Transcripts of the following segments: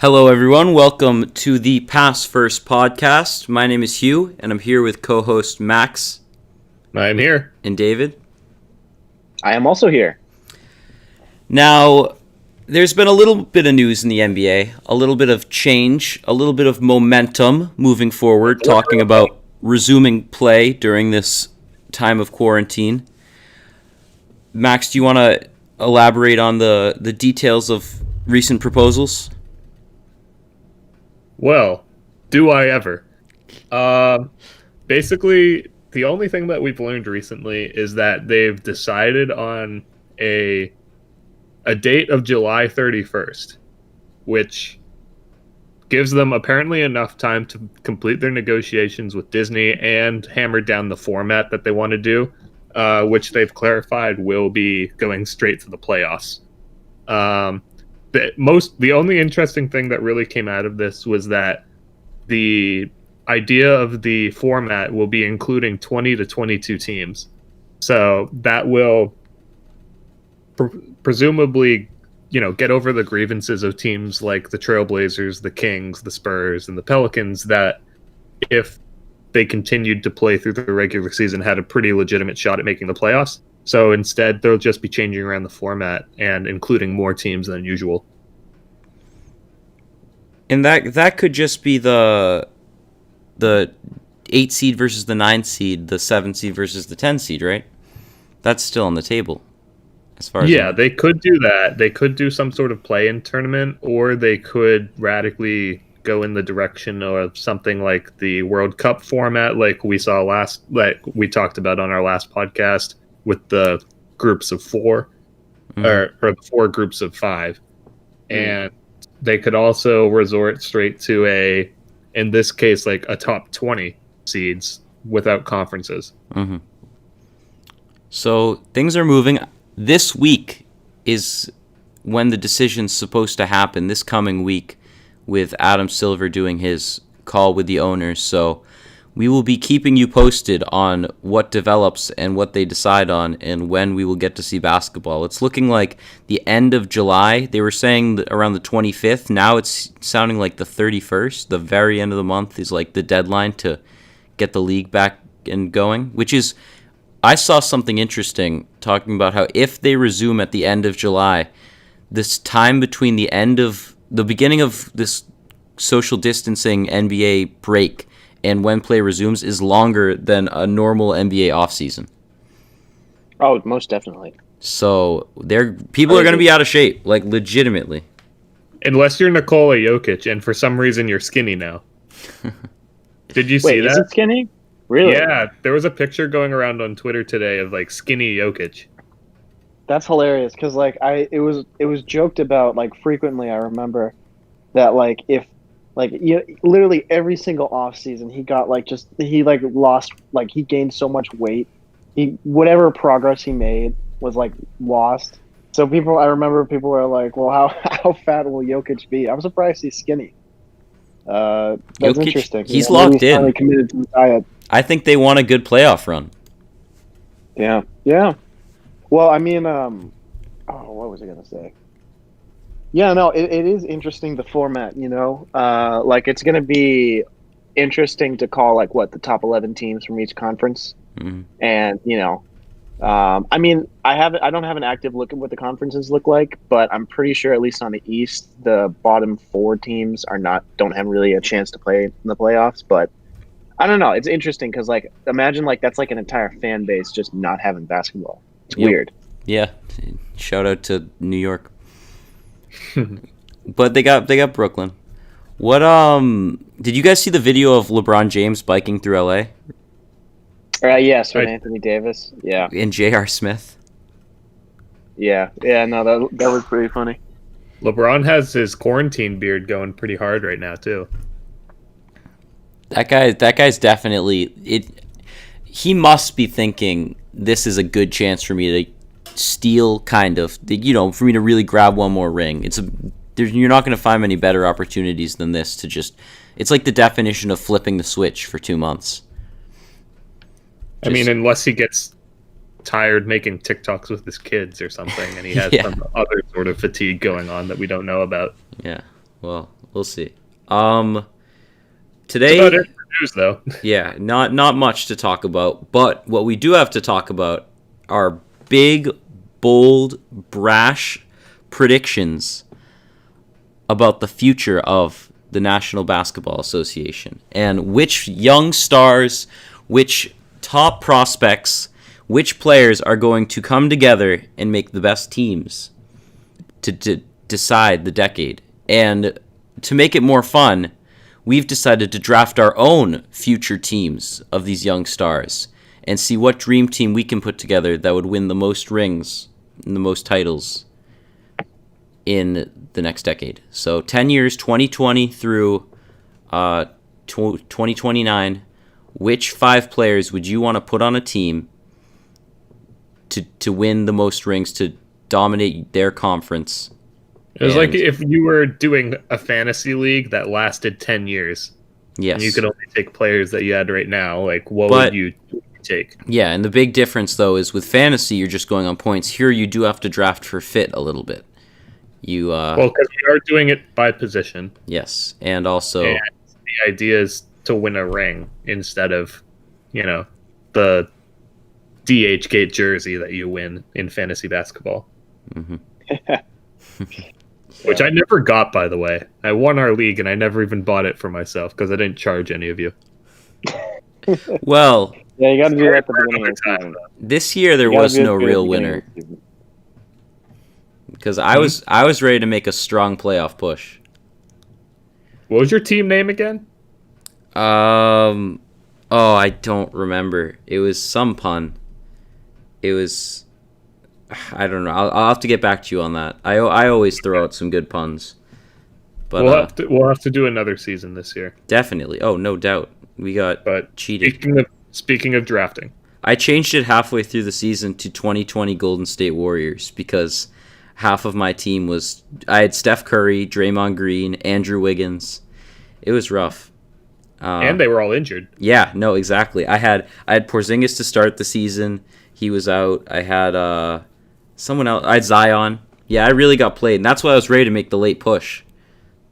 Hello, everyone. Welcome to the Pass First podcast. My name is Hugh, and I'm here with co-host Max I'm here. and David. I am also here. Now, there's been a little bit of news in the NBA, a little bit of change, a little bit of momentum moving forward, talking about resuming play during this time of quarantine. Max, do you want to elaborate on the details of recent proposals? Well, do I ever? Basically, the only thing that we've learned recently is that they've decided on a date of July 31st, which gives them apparently enough time to complete their negotiations with Disney and hammer down the format that they want to do, which they've clarified will be going straight to the playoffs. The only interesting thing that really came out of this was that the idea of the format will be including 20 to 22 teams. So that will presumably, get over the grievances of teams like the Trailblazers, the Kings, the Spurs, and the Pelicans that if they continued to play through the regular season had a pretty legitimate shot at making the playoffs. So instead, they'll just be changing around the format and including more teams than usual. And that could just be the 8 seed versus the 9 seed, the 7 seed versus the 10 seed, right? That's still on the table. As far as they could do that. They could do some sort of play-in tournament, or they could radically go in the direction of something like the World Cup format, like we talked about on our last podcast, with the groups of 4, or the 4 groups of 5. And they could also resort straight to in this case, like a top 20 seeds without conferences. Mm-hmm. So things are moving. This week is when the decision's supposed to happen, this coming week, with Adam Silver doing his call with the owners. So we will be keeping you posted on what develops and what they decide on and when we will get to see basketball. It's looking like the end of July. They were saying around the 25th. Now it's sounding like the 31st. The very end of the month is like the deadline to get the league back and going, which is, I saw something interesting talking about how if they resume at the end of July, this time between the beginning of this social distancing NBA break and when play resumes is longer than a normal NBA offseason. Oh, most definitely. So people are going to be out of shape, like legitimately. Unless you're Nikola Jokic, and for some reason you're skinny now. Did you see that? Is it skinny? Really? Yeah, there was a picture going around on Twitter today of like skinny Jokic. That's hilarious because it was joked about like frequently. I remember that if literally every single off season he got lost, he gained so much weight. Whatever progress he made was lost. So I remember people were like, well, how fat will Jokic be? I'm surprised he's skinny. That's Jokic, interesting. He's locked in. Finally committed to the diet. I think they want a good playoff run. Yeah. Well, I mean, what was I gonna say? Yeah, no, it is interesting, the format, it's going to be interesting to call the top 11 teams from each conference. Mm-hmm. And, I mean, I don't have an active look at what the conferences look like, but I'm pretty sure at least on the East, the bottom 4 teams don't have really a chance to play in the playoffs. But I don't know. It's interesting because imagine that's an entire fan base just not having basketball. It's weird. Yeah. Shout out to New York. But they got Brooklyn. What did you guys see the video of LeBron James biking through LA? Yes, with Anthony Davis. Yeah. And J.R. Smith. Yeah, no, that was pretty funny. LeBron has his quarantine beard going pretty hard right now too. That guy's definitely it. He must be thinking this is a good chance for me to steal, kind of, for me to really grab one more ring. You're not going to find many better opportunities than this to just. It's like the definition of flipping the switch for 2 months. I mean, unless he gets tired making TikToks with his kids or something, and he has some other sort of fatigue going on that we don't know about. Yeah. Well, we'll see. That's Today, about it for news, though. yeah, not much to talk about, but what we do have to talk about are big, bold, brash predictions about the future of the National Basketball Association and which young stars, which top prospects, which players are going to come together and make the best teams to decide the decade. And to make it more fun, we've decided to draft our own future teams of these young stars and see what dream team we can put together that would win the most rings and the most titles in the next decade. So 10 years, 2020 through 2029, which 5 players would you want to put on a team to win the most rings, to dominate their conference? It was like if you were doing a fantasy league that lasted 10 years. Yes. And you could only take players that you had right now. Like, what would you take? Yeah, and the big difference, though, is with fantasy, you're just going on points. Here, you do have to draft for fit a little bit. Well, because we are doing it by position. Yes, and also... And the idea is to win a ring instead of, the DH Gate jersey that you win in fantasy basketball. Mm-hmm. Which I never got, by the way. I won our league, and I never even bought it for myself because I didn't charge any of you. Well... Yeah, you got to do that at the beginning of the season. This year, there was no real winner. Because I was ready to make a strong playoff push. What was your team name again? Oh, I don't remember. It was some pun. It was... I don't know. I'll have to get back to you on that. I always throw out some good puns. But we'll have to do another season this year. Definitely. Oh, no doubt. We got cheated. Speaking of drafting, I changed it halfway through the season to 2020 Golden State Warriors because half of my team was... I had Steph Curry, Draymond Green, Andrew Wiggins. It was rough. And they were all injured. Yeah, no, exactly. I had Porzingis to start the season. He was out. I had someone else. I had Zion. Yeah, I really got played, and that's why I was ready to make the late push.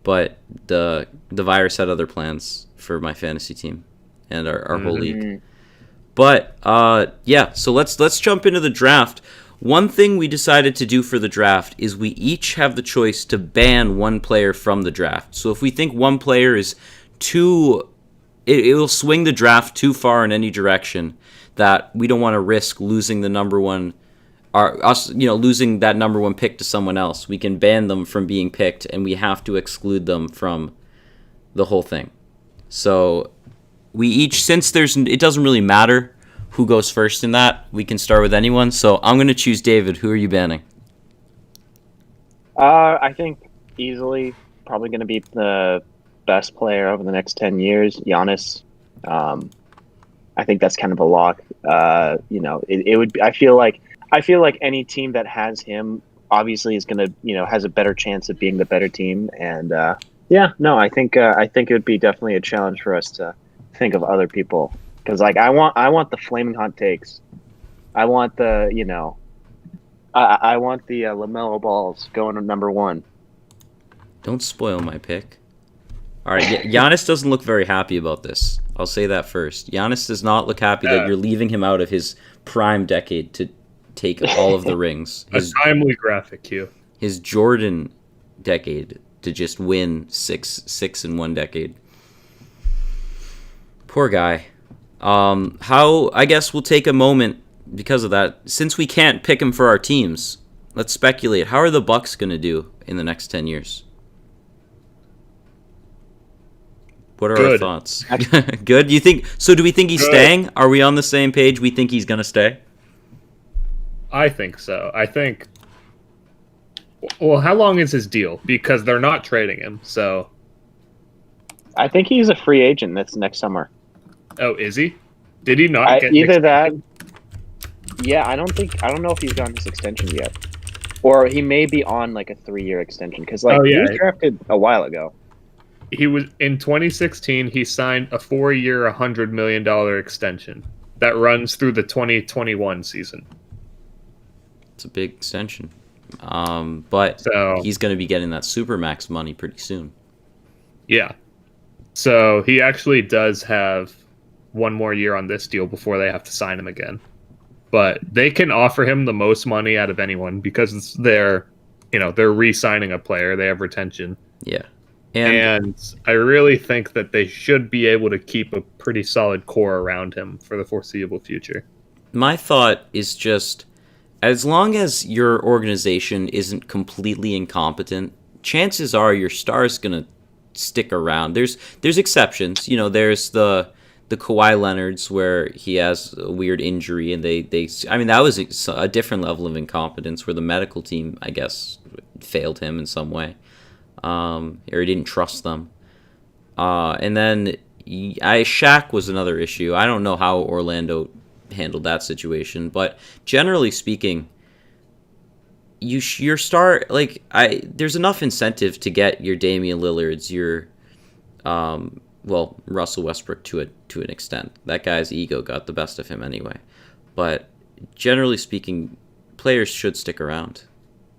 But the virus had other plans for my fantasy team and our whole league. But yeah, so let's jump into the draft. One thing we decided to do for the draft is we each have the choice to ban one player from the draft. So if we think one player is too... It will swing the draft too far in any direction that we don't want to risk losing the number one... losing that number one pick to someone else. We can ban them from being picked, and we have to exclude them from the whole thing. So we each, since it doesn't really matter who goes first in that, we can start with anyone. So I'm going to choose David. Who are you banning? I think easily probably going to be the best player over the next 10 years, Giannis. I think that's kind of a lock. It would. I feel like any team that has him obviously is going to, has a better chance of being the better team. And I think it would be definitely a challenge for us to think of other people, because I want the flaming hot takes. I want the I want the LaMelo balls going to number one. Don't spoil my pick. All right, Giannis doesn't look very happy about this. I'll say that first. Giannis does not look happy that you're leaving him out of his prime decade to take all of the rings. A timely graphic, Hugh. His Jordan decade to just win six in one decade. Poor guy. I guess we'll take a moment because of that. Since we can't pick him for our teams, let's speculate. How are the Bucks going to do in the next 10 years? What are our thoughts? Good? You think so? Do we think he's staying? Are we on the same page? We think he's going to stay? I think so. Well, how long is his deal? Because they're not trading him, so... I think he's a free agent that's next summer. Oh, is he? Did he not get... Either that... Yeah, I don't know if he's gotten his extension yet. Or he may be on, like, a 3-year extension, because, he was drafted a while ago. He was... In 2016, he signed a 4-year, $100 million extension that runs through the 2021 season. It's a big extension. But he's going to be getting that Supermax money pretty soon. Yeah. So he actually does have one more year on this deal before they have to sign him again. But they can offer him the most money out of anyone because they're re-signing a player. They have retention. Yeah. And I really think that they should be able to keep a pretty solid core around him for the foreseeable future. My thought is just, as long as your organization isn't completely incompetent, chances are your star is going to stick around. There's exceptions. There's the Kawhi Leonards where he has a weird injury and I mean, that was a different level of incompetence where the medical team, I guess, failed him in some way. Or he didn't trust them. And then Shaq was another issue. I don't know how Orlando handled that situation, but generally speaking, your star, there's enough incentive to get your Damian Lillards, your Russell Westbrook to an extent. That guy's ego got the best of him anyway. But generally speaking, players should stick around,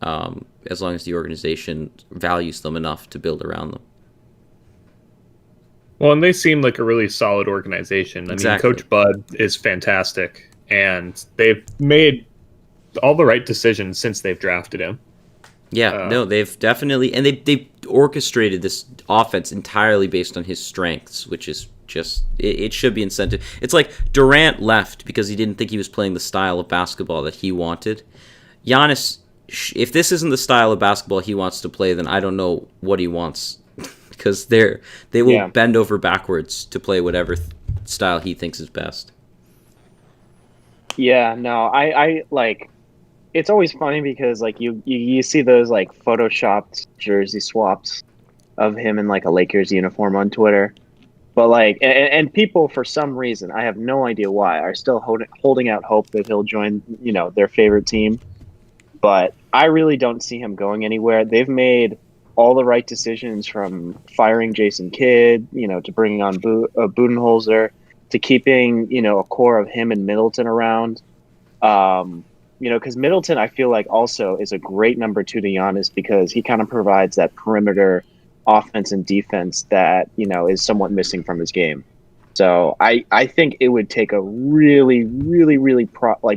as long as the organization values them enough to build around them. Well, and they seem like a really solid organization. Exactly. I mean, Coach Bud is fantastic, and they've made all the right decisions since they've drafted him. Yeah, no, they've definitely, and they orchestrated this offense entirely based on his strengths, which is just, it should be incentive. It's like Durant left because he didn't think he was playing the style of basketball that he wanted. Giannis, if this isn't the style of basketball he wants to play, then I don't know what he wants, because they will bend over backwards to play whatever style he thinks is best. Yeah, no, I like. It's always funny because like you see those like photoshopped jersey swaps of him in like a Lakers uniform on Twitter, but like and people for some reason, I have no idea why, are still holding out hope that he'll join their favorite team. But I really don't see him going anywhere. They've made all the right decisions, from firing Jason Kidd, to bringing on Budenholzer, to keeping a core of him and Middleton around. Because Middleton, I feel like also is a great number two to Giannis, because he kind of provides that perimeter offense and defense that, is somewhat missing from his game. So I think it would take a really, really, really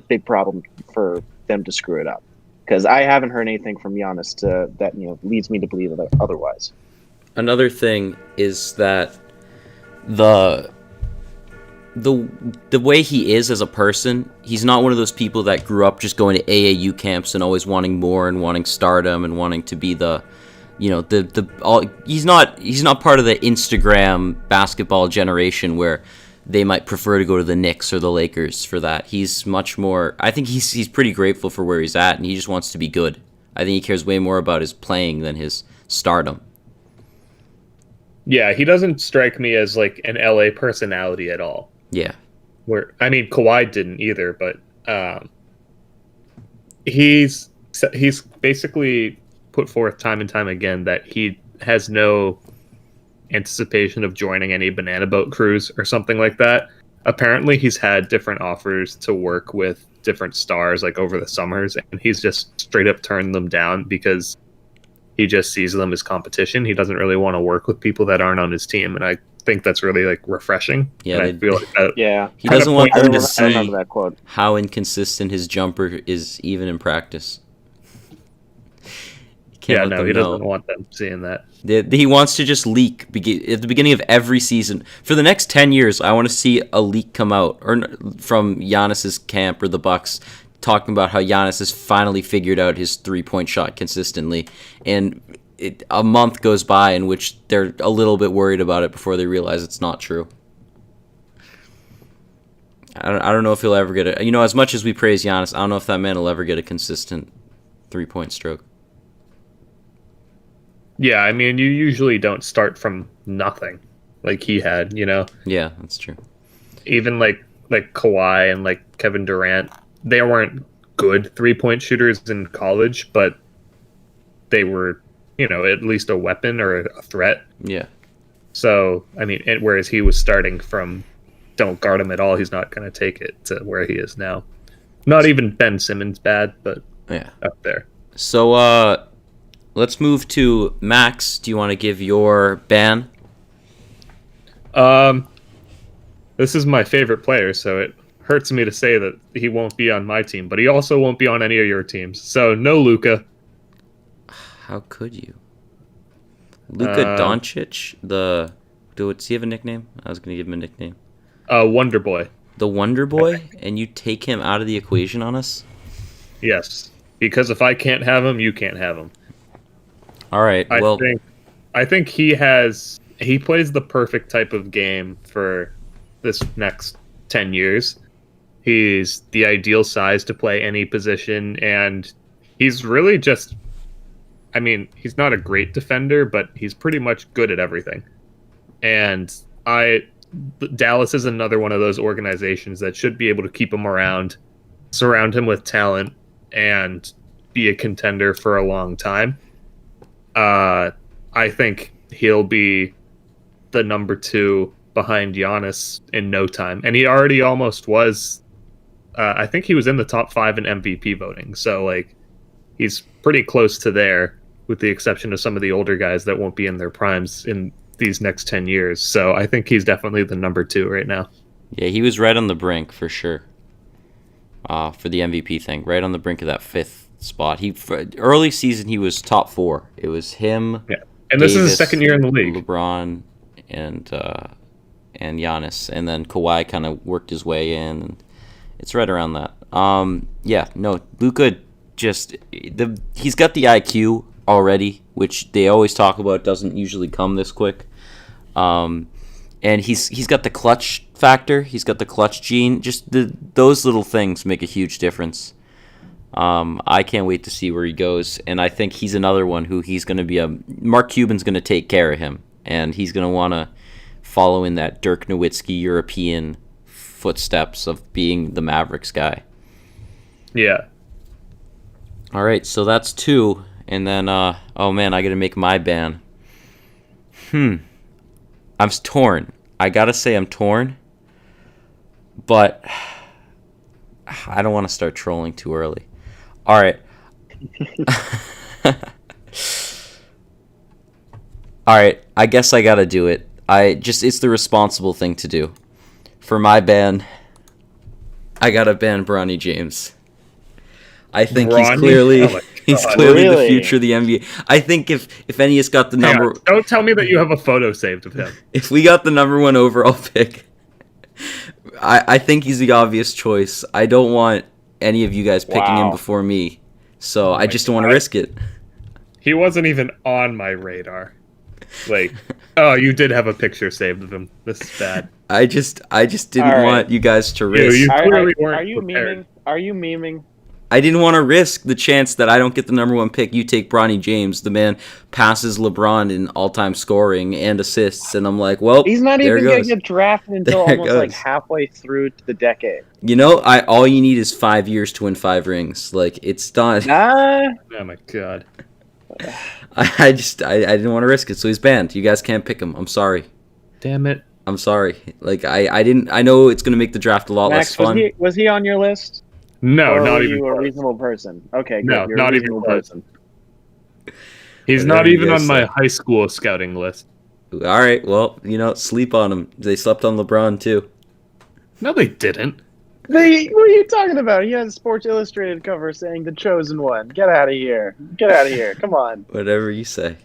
big problem for them to screw it up. Because I haven't heard anything from Giannis that leads me to believe otherwise. Another thing is that the way he is as a person, he's not one of those people that grew up just going to AAU camps and always wanting more and wanting stardom and wanting to be he's not part of the Instagram basketball generation where they might prefer to go to the Knicks or the Lakers for that. He's much more, I think he's pretty grateful for where he's at, and he just wants to be good. I think he cares way more about his playing than his stardom. Yeah, he doesn't strike me as like an LA personality at all. Yeah. Kawhi didn't either, but he's basically put forth time and time again that he has no anticipation of joining any banana boat cruise or something like that. Apparently he's had different offers to work with different stars like over the summers, and he's just straight up turned them down because he just sees them as competition. He doesn't really want to work with people that aren't on his team, and I think that's really like refreshing. Yeah, I feel like that. Yeah, he doesn't want them to see that quote. How inconsistent his jumper is even in practice. He doesn't want them seeing that. He wants to just leak at the beginning of every season. For the next 10 years, I want to see a leak come out from Giannis's camp or the Bucks talking about how Giannis has finally figured out his three-point shot consistently. And a month goes by in which they're a little bit worried about it before they realize it's not true. I don't know if he'll ever get it. As much as we praise Giannis, I don't know if that man will ever get a consistent three-point stroke. Yeah, I mean, you usually don't start from nothing like he had, Yeah, that's true. Even like Kawhi and like Kevin Durant, they weren't good three-point shooters in college, but they were, at least a weapon or a threat. Yeah. So, I mean, whereas he was starting from don't guard him at all, he's not going to take it to where he is now. Not even Ben Simmons bad, but up there. So, let's move to Max. Do you want to give your ban? Um, this is my favorite player, so it hurts me to say that he won't be on my team, but he also won't be on any of your teams. So no Luka. How could you? Luka Doncic, does he have a nickname? I was going to give him a nickname. Wonder Boy. The Wonder Boy, and you take him out of the equation on us? Yes, because if I can't have him, you can't have him. All right. Well, I think he plays the perfect type of game for this next 10 years. He's the ideal size to play any position, and he's really just, I mean, he's not a great defender, but he's pretty much good at everything. And Dallas is another one of those organizations that should be able to keep him around, surround him with talent, and be a contender for a long time. I think he'll be the number 2 behind Giannis in no time. And he already almost was. I think he was in the top 5 in MVP voting. So, like, he's pretty close to there, with the exception of some of the older guys that won't be in their primes in these next 10 years. So I think he's definitely the number 2 right now. Yeah, he was right on the brink for sure. For the MVP thing, right on the brink of that 5th spot. Early season he was top 4. It was him. Yeah, and this is his second year in the league. LeBron and Giannis, and then Kawhi kind of worked his way in. And it's right around that. Luka he's got the IQ already, which they always talk about doesn't usually come this quick. And he's got the clutch factor. He's got the clutch gene. Just those little things make a huge difference. I can't wait to see where he goes, and I think he's another one who he's going to be Mark Cuban's going to take care of him, and he's going to want to follow in that Dirk Nowitzki European footsteps of being the Mavericks guy. Yeah. All right, so that's 2, and then oh man, I got to make my ban. I'm torn. I gotta say I'm torn, but I don't want to start trolling too early. All right. All right, I guess I gotta do it. It's the responsible thing to do. For my ban, I gotta ban Bronny James. I think he's clearly the future of the NBA. I think if Ennius got the number, don't tell me that you have a photo saved of him. If we got the number 1 overall pick, I think he's the obvious choice. I don't want any of you guys picking him before me, so I just don't want to risk it. He wasn't even on my radar. Like, oh, you did have a picture saved of him. This is bad. I just didn't want you guys to risk. You clearly weren't Are you prepared. Are you memeing? I didn't want to risk the chance that I don't get the number 1 pick. You take Bronny James, the man passes LeBron in all-time scoring and assists, and I'm like, well, he's not even going to get drafted until almost like halfway through the decade. You know, all you need is 5 years to win 5 rings. Like, it's done. Oh my god. I didn't want to risk it, so he's banned. You guys can't pick him. I'm sorry. Damn it. I'm sorry. Like, I know it's going to make the draft a lot less fun. Was he on your list? No, or not were even you close. a reasonable person? Okay, good. No, You're not a even reasonable close. person. He's not even on my high school scouting list. All right, well, sleep on him. They slept on LeBron, too. No, they didn't. What are you talking about? He has a Sports Illustrated cover saying "The Chosen One." Get out of here! Get out of here! Come on. Whatever you say.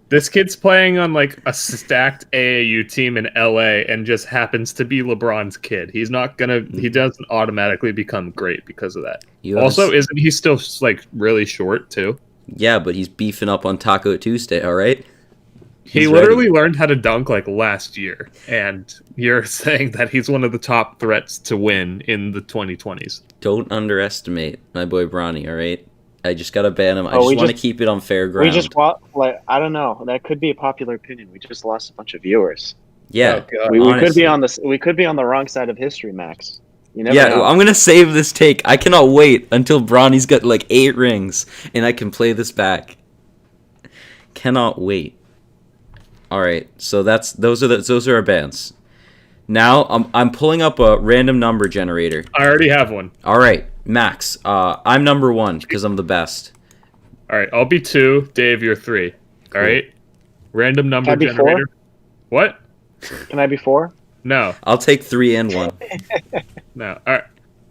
This kid's playing on like a stacked AAU team in LA and just happens to be LeBron's kid. He doesn't automatically become great because of that. Isn't he still like really short too? Yeah, but he's beefing up on Taco Tuesday, all right? He literally learned how to dunk like last year, and you're saying that he's one of the top threats to win in the 2020s. Don't underestimate my boy Bronny, all right? I just gotta ban him. I just want to keep it on fair ground. I don't know. That could be a popular opinion. We just lost a bunch of viewers. Yeah, we could be on this. We could be on the wrong side of history, Max. You never know. I'm gonna save this take. I cannot wait until Bronny's got like 8 rings and I can play this back. Cannot wait. All right, so those are our bans. Now I'm pulling up a random number generator. I already have one. All right, Max. I'm number 1 because I'm the best. All right, I'll be 2. Dave, you're 3. All right. Random number generator. 4? What? Can I be 4? No, I'll take 3 and 1. no. All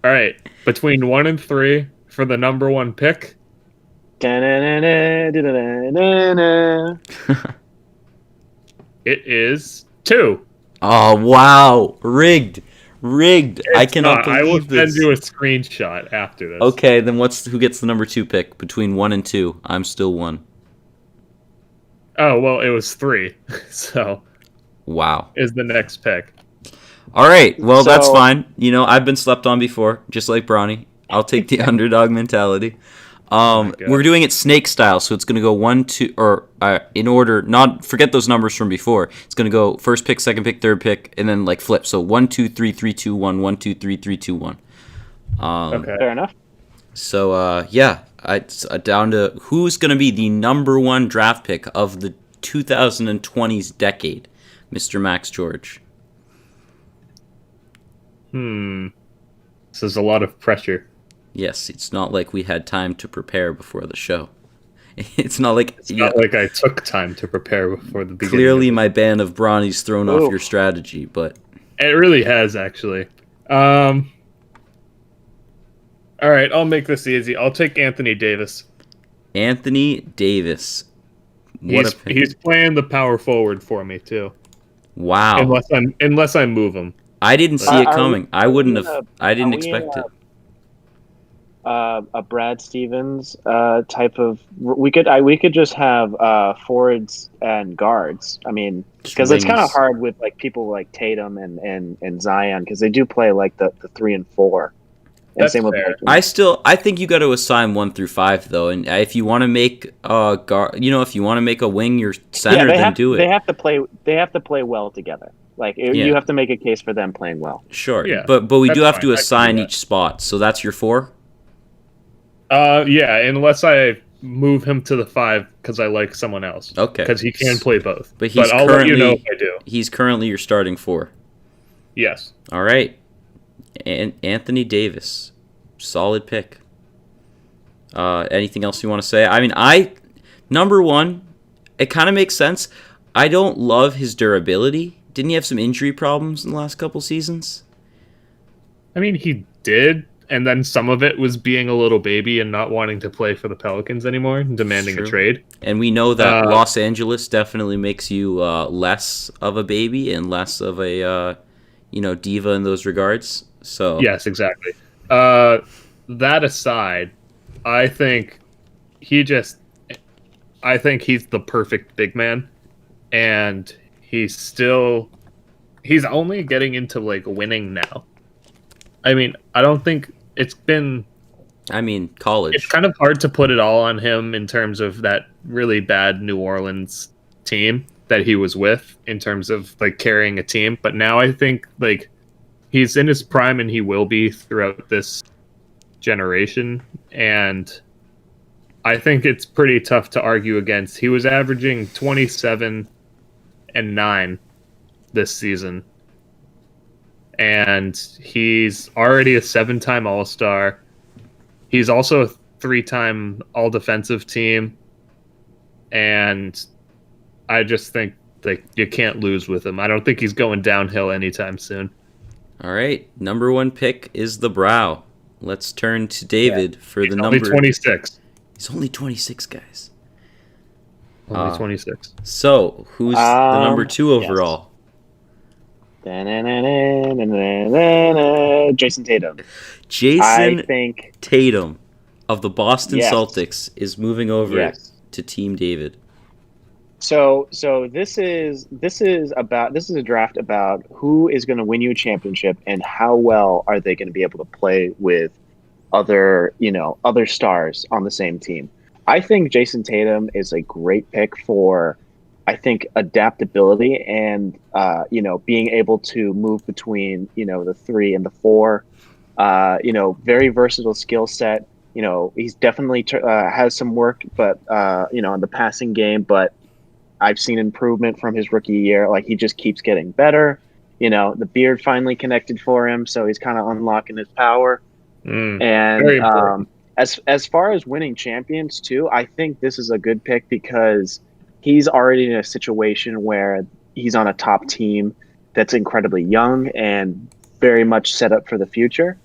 right. Between 1 and 3 for the number 1 pick, Da-na-na-na, it is 2. Oh, wow. Rigged. Rigged. I It's cannot not. I will believe send this. you a screenshot after this. Okay, then who gets the number 2 pick between 1 and 2? I'm still 1. Oh, well, it was 3. So, Wow. is the next pick. All right. Well, that's So- fine. I've been slept on before, just like Bronny. I'll take the underdog mentality. God. We're doing it snake style, so it's going to go 1, 2, or in order. Not forget those numbers from before. It's going to go first pick, second pick, third pick, and then like flip. So 1, 2, 3, 3, 2, 1. 1, 2, 3, 3, 2, 1. Okay. Fair enough. So yeah, it's down to who's going to be the number 1 draft pick of the 2020s decade, Mr. Max George. This is a lot of pressure. Yes, it's not like we had time to prepare before the show. It's not like It's not like I took time to prepare before the beginning. clearly of my band of Bronny's thrown off your strategy, but it. It really has, actually. All right, I'll make this easy. I'll take Anthony Davis. Anthony Davis. What a pick. He's playing the power forward for me too. Wow. Unless I move him. I didn't see it coming. I wouldn't we have. I didn't are we expect it. A Brad Stevens type of we could just have forwards and guards. I mean, because it's kind of Wings. hard with like people like Tatum and Zion because they do play like the 3 and 4. And That's same with fair. I think you got to assign 1 through 5 though, and if you want to make guard, if you want to make a wing your center, then do it. They have to play. They have to play well together. Like Yeah. you have to make a case for them playing well. Sure. Yeah, but we that's do have fine. to I can do assign that. each spot. So that's your 4. Yeah, unless I move him to the 5 because I like someone else. Okay. Because he can play both. But he's I'll let you know if I do. He's currently your starting 4. Yes. All right. And Anthony Davis, solid pick. Anything else you want to say? I mean, number 1, it kind of makes sense. I don't love his durability. Didn't he have some injury problems in the last couple seasons? I mean, he did, and then some of it was being a little baby and not wanting to play for the Pelicans anymore, and demanding True. a trade. And we know that Los Angeles definitely makes you less of a baby and less of a diva in those regards. So Yes, exactly. That aside, I think he's the perfect big man, and he's only getting into like winning now. I mean, I don't think it's been. college. It's kind of hard to put it all on him in terms of that really bad New Orleans team that he was with in terms of like carrying a team. But now I think like he's in his prime and he will be throughout this generation. And I think it's pretty tough to argue against. He was averaging 27 and 9 this season. And he's already a 7-time All-Star. He's also a 3-time All-Defensive Team. And I just think like you can't lose with him. I don't think he's going downhill anytime soon. All right, number 1 pick is the Brow. Let's turn to David for the number. Only 26. He's only 26, guys. Only 26. So who's the number 2 overall? Jason Tatum. Jason I think Tatum of the Boston Yes. Celtics is moving over Yes. to Team David. So this is a draft about who is going to win you a championship and how well are they going to be able to play with other stars on the same team. I think Jason Tatum is a great pick for, I think, adaptability and being able to move between the 3 and the 4. Very versatile skill set. He's definitely has some work, but in the passing game, but I've seen improvement from his rookie year. Like he just keeps getting better. The beard finally connected for him, so he's kind of unlocking his power. Very important. As far as winning champions too, I think this is a good pick because he's already in a situation where he's on a top team that's incredibly young and very much set up for the future.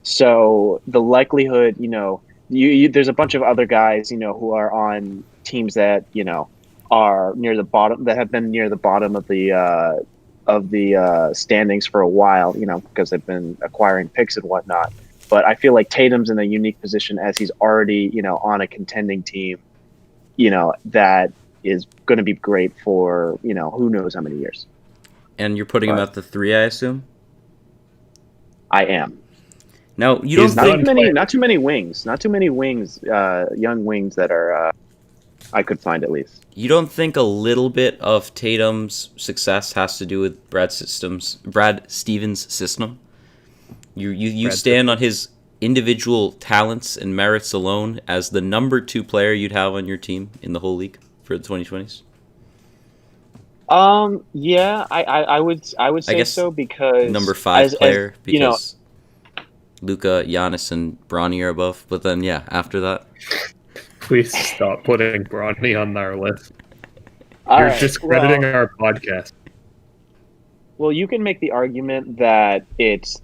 So the likelihood, there's a bunch of other guys, who are on teams that, are near the bottom, that have been near the bottom of the standings for a while, because they've been acquiring picks and whatnot. But I feel like Tatum's in a unique position as he's already, on a contending team, that is going to be great for, who knows how many years. And you're putting him at the 3, I assume? I am. No, you don't think... Not too many wings. Not too many wings, young wings that are... I could find at least. You don't think a little bit of Tatum's success has to do with Brad Stevens' system? You stand on his individual talents and merits alone as the number 2 player you'd have on your team in the whole league for the 2020s? Yeah, I would say so, because number 5 player, because Luka, Giannis, and Bronny are above. But then, yeah, after that, please stop putting Bronny on our list. You're discrediting our podcast. Well, you can make the argument that it's,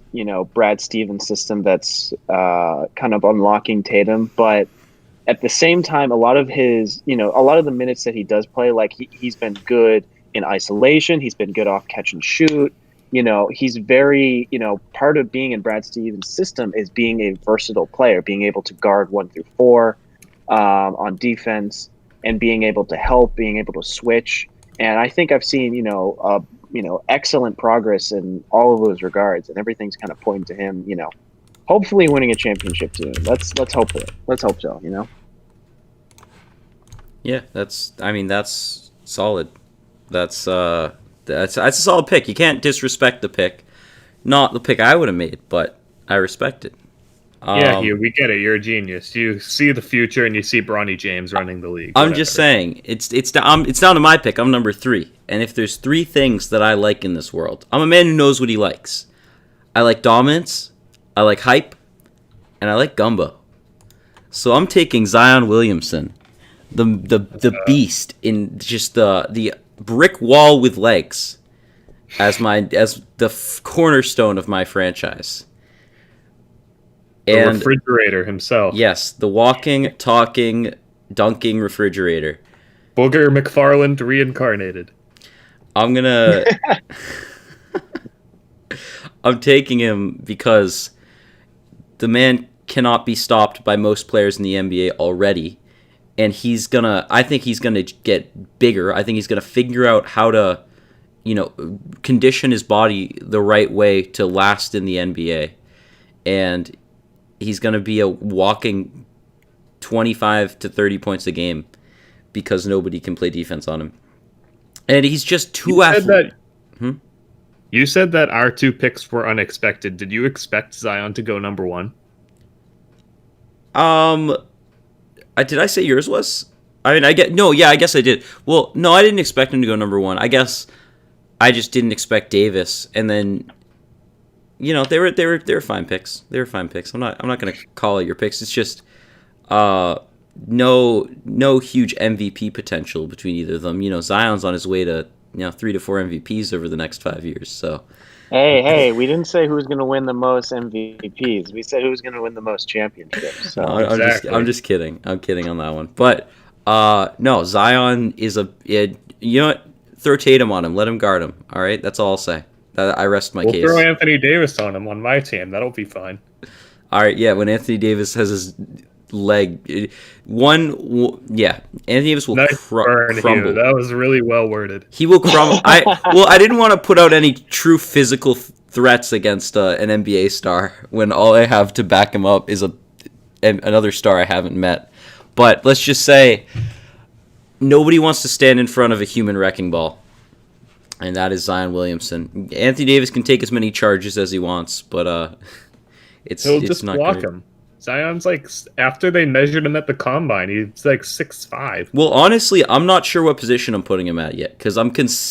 Brad Stevens' system that's kind of unlocking Tatum, but at the same time, a lot of the minutes that he does play, like he's been good in isolation, he's been good off catch and shoot. He's very, part of being in Brad Stevens' system is being a versatile player, being able to guard 1 through 4 on defense, and being able to help, being able to switch. And I think I've seen, excellent progress in all of those regards, and everything's kind of pointing to him, hopefully winning a championship soon. Let's hope for it. Let's hope so. Yeah, that's solid. That's a solid pick. You can't disrespect the pick. Not the pick I would have made, but I respect it. Yeah, Hugh, we get it. You're a genius. You see the future, and you see Bronny James running the league. I'm just saying, it's down to my pick. I'm number 3, and if there's 3 things that I like in this world, I'm a man who knows what he likes. I like dominance, I like hype, and I like gumbo. So I'm taking Zion Williamson, the beast in just the brick wall with legs, as the cornerstone of my franchise. The refrigerator himself. Yes, the walking, talking, dunking refrigerator. Booger McFarland reincarnated. I'm taking him because the man cannot be stopped by most players in the NBA already. And I think he's gonna get bigger. I think he's gonna figure out how to, condition his body the right way to last in the NBA. And he's going to be a walking 25 to 30 points a game because nobody can play defense on him. And he's just too athletic. You said that our 2 picks were unexpected. Did you expect Zion to go number 1? Did I say yours was? I guess I did. Well, no, I didn't expect him to go number 1. I guess I just didn't expect Davis, and then they were fine picks. They were fine picks. I'm not going to call it your picks. It's just no huge MVP potential between either of them. Zion's on his way to 3 to 4 MVPs over the next 5 years. So hey, we didn't say who's going to win the most MVPs. We said who's going to win the most championships. So. I'm just kidding. I'm kidding on that one. But no, Zion is you know what? Throw Tatum on him. Let him guard him. All right, that's all I'll say. I rest my case. We'll throw Anthony Davis on him on my team. That'll be fine. All right, yeah. When Anthony Davis has his leg, Anthony Davis will crumble. That was really well worded. He will crumble. I didn't want to put out any true physical threats against an NBA star when all I have to back him up is another star I haven't met. But let's just say nobody wants to stand in front of a human wrecking ball. And that is Zion Williamson. Anthony Davis can take as many charges as he wants, but he'll it's just not block great. him. Zion's after they measured him at the combine, he's 6'5". Well, honestly, I'm not sure what position I'm putting him at yet because I have a lot of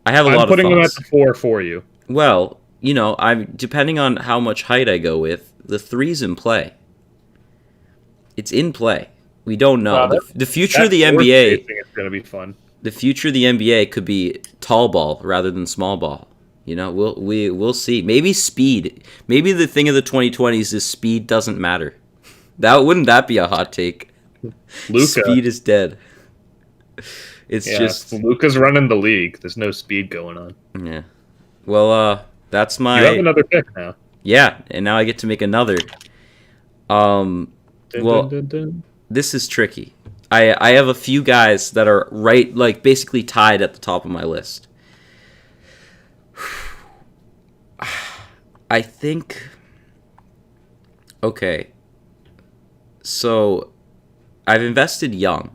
thoughts. I'm putting him at the 4 for you. Well, I'm depending on how much height I go with, the 3's in play. It's in play. We don't know. The future of the NBA is going to be fun. the future of the NBA could be tall ball rather than small ball. We'll see. Maybe speed. Maybe the thing of the 2020s is speed doesn't matter. Wouldn't that be a hot take? Luka. Speed is dead. It's just Luka's running the league. There's no speed going on. Yeah. Well, that's my. You have another pick now. Yeah, and now I get to make another. Well, this is tricky. I have a few guys that are basically tied at the top of my list. I think. Okay. So, I've invested young.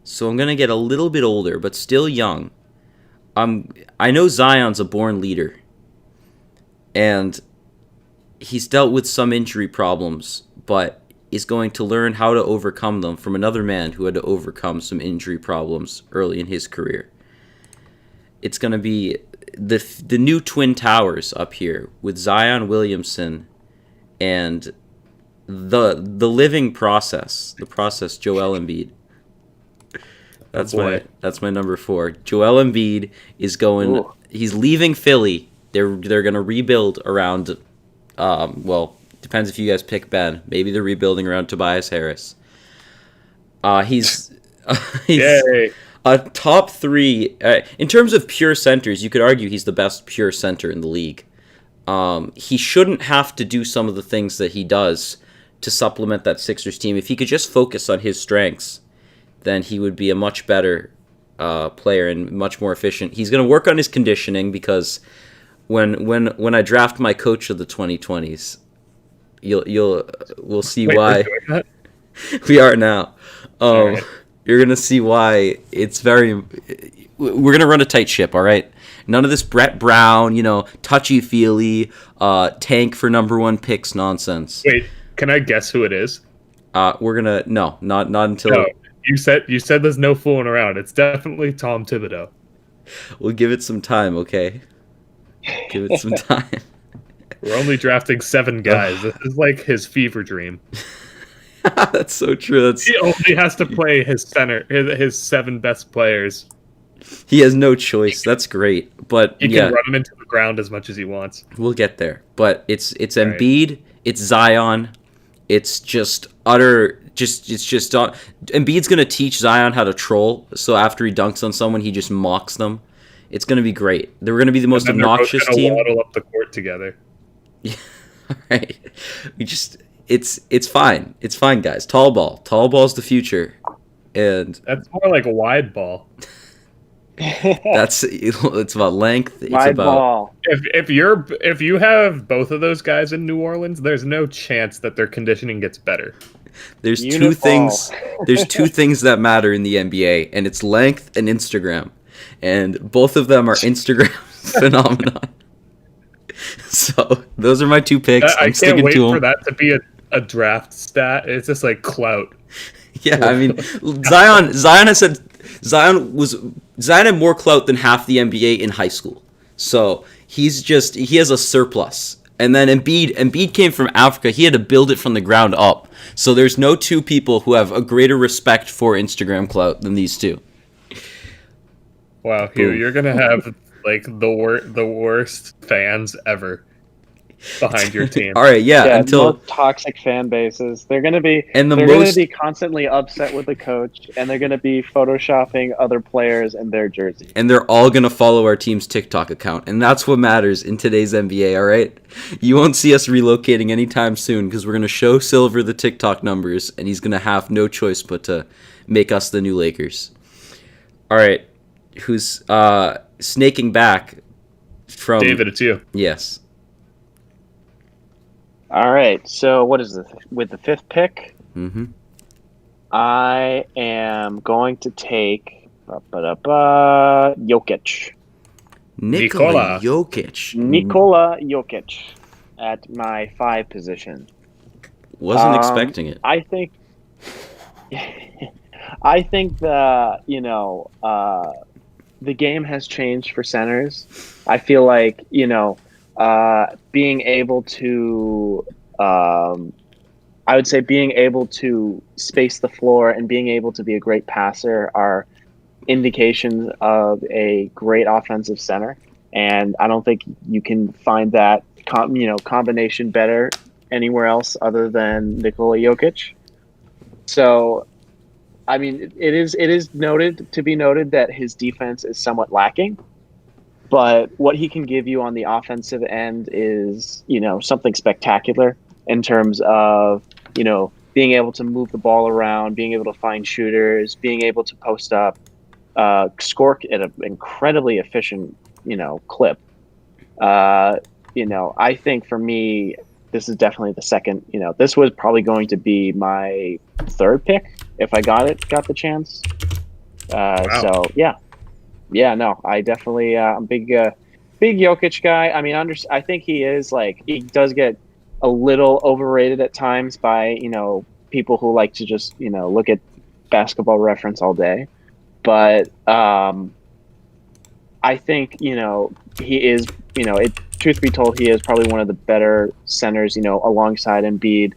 So I'm gonna get a little bit older, but still young. I know Zion's a born leader, and he's dealt with some injury problems, but is going to learn how to overcome them from another man who had to overcome some injury problems early in his career. It's going to be the new Twin Towers up here with Zion Williamson and the living process, Joel Embiid. That's my number 4. Joel Embiid is going. Ooh. He's leaving Philly. They're going to rebuild around. Depends if you guys pick Ben. Maybe they're rebuilding around Tobias Harris. He's Yay. A top 3 in terms of pure centers. You could argue he's the best pure center in the league. He shouldn't have to do some of the things that he does to supplement that Sixers team. If he could just focus on his strengths, then he would be a much better player and much more efficient. He's going to work on his conditioning because when I draft my coach of the 2020s, we'll see why. We are now. Right. You're going to see why it's very. We're going to run a tight ship, all right? None of this Brett Brown, touchy-feely, tank for number 1 picks nonsense. Wait, can I guess who it is? We're going to not until. No. You said there's no fooling around. It's definitely Tom Thibodeau. We'll give it some time, okay? Give it some time. We're only drafting 7 guys. This is like his fever dream. That's so true. He only has to play his center, his 7 best players. He has no choice. That's great. But he can run them into the ground as much as he wants. We'll get there. But it's Embiid, it's Zion, it's just utter. Embiid's going to teach Zion how to troll, so after he dunks on someone, he just mocks them. It's going to be great. They're going to be the most obnoxious team. They're waddle up the court together. Yeah, all right. It's fine. It's fine, guys. Tall ball's the future, and that's more like a wide ball. It's about length. It's wide about ball. If you have both of those guys in New Orleans, there's no chance that their conditioning gets better. There's two things. There's 2 things that matter in the NBA, and it's length and Instagram, and both of them are Instagram phenomenon. So those are my 2 picks. I can't wait for that to be a draft stat. It's just like clout. Yeah, I mean, Zion has said Zion had more clout than half the NBA in high school. So he has a surplus. And then Embiid came from Africa. He had to build it from the ground up. So there's no 2 people who have a greater respect for Instagram clout than these 2. Wow, Hugh, you're gonna have like the worst fans ever behind your team. All right, yeah. Until toxic fan bases, they're gonna be constantly upset with the coach, and they're gonna be photoshopping other players in their jerseys. And they're all gonna follow our team's TikTok account, and that's what matters in today's NBA. All right, you won't see us relocating anytime soon because we're gonna show Silver the TikTok numbers, and he's gonna have no choice but to make us the new Lakers. All right, who's snaking back from David? It's you. Yes. All right, so what is this? With the 5th pick, I am going to take Jokic. Nikola Jokic at my 5 position. Wasn't expecting it. I think that, the game has changed for centers. I feel like, being able to, I would say being able to space the floor and being able to be a great passer are indications of a great offensive center, and I don't think you can find that combination better anywhere else other than Nikola Jokic. So, I mean, it is noted that his defense is somewhat lacking, but what he can give you on the offensive end is, something spectacular in terms of, being able to move the ball around, being able to find shooters, being able to post up, score at an incredibly efficient, clip. I think for me, this is definitely the second. This was probably going to be my third pick if I got the chance. Wow. So yeah, no, I definitely I'm big Jokic guy. I mean, I think he does get a little overrated at times by people who like to just look at basketball reference all day, but I think he is truth be told, he is probably one of the better centers alongside Embiid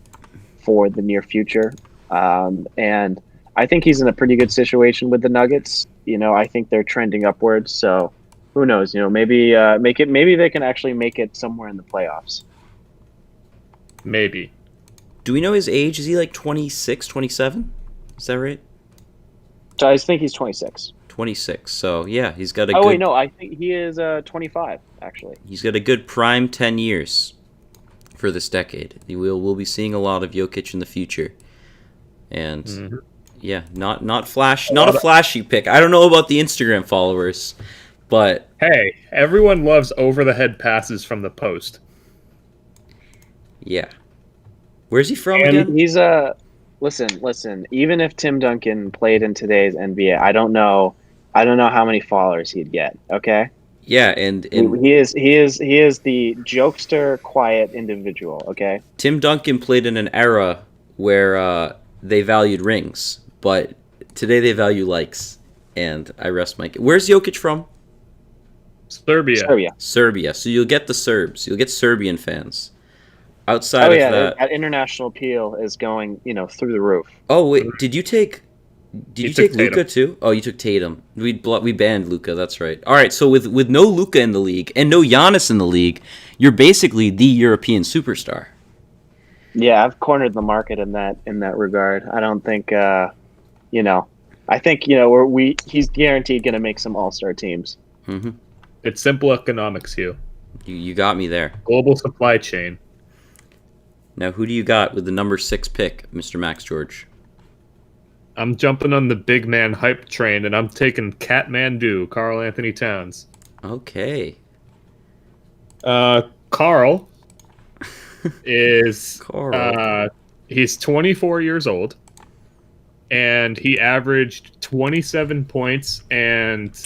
for the near future, and I think he's in a pretty good situation with the Nuggets. I think they're trending upwards, so who knows? Maybe maybe they can actually make it somewhere in the playoffs. Maybe. Do we know his age? Is he like 26, 27? Is that right? So I think he's 26. 26. So yeah, he's got a Oh good. wait, no, I think he is 25 actually. He's got a good prime 10 years for this decade. We'll be seeing a lot of Jokic in the future, and yeah, not a flashy pick. I don't know about the Instagram followers, but Hey, everyone loves over-the-head passes from the post. yeah. Where's he from And again? he's listen. Even if Tim Duncan played in today's NBA, I don't know how many followers he'd get. Okay, Yeah, and he is the jokester, quiet individual. Okay, Tim Duncan played in an era where they valued rings, but today they value likes. And I rest my. Where's Jokic from? Serbia. Serbia. So you'll get the Serbs. You'll get Serbian fans. Outside Oh of yeah, that, international appeal is going through the roof. oh wait, did you take He took Luca Tatum. too? Oh, you took Tatum. We banned Luca. That's right. All right. So with no Luca in the league and no Giannis in the league, you're basically the European superstar. Yeah, I've cornered the market in that regard. I don't think I think he's guaranteed going to make some all-star teams. Mm-hmm. It's simple economics, Hugh. You got me there. Global supply chain. Now, who do you got with the number 6 pick, Mr. Max George? I'm jumping on the big man hype train, and I'm taking Kathmandu, Karl Anthony Towns. Okay. Carl is Carl. he's 24 years old, and he averaged 27 points and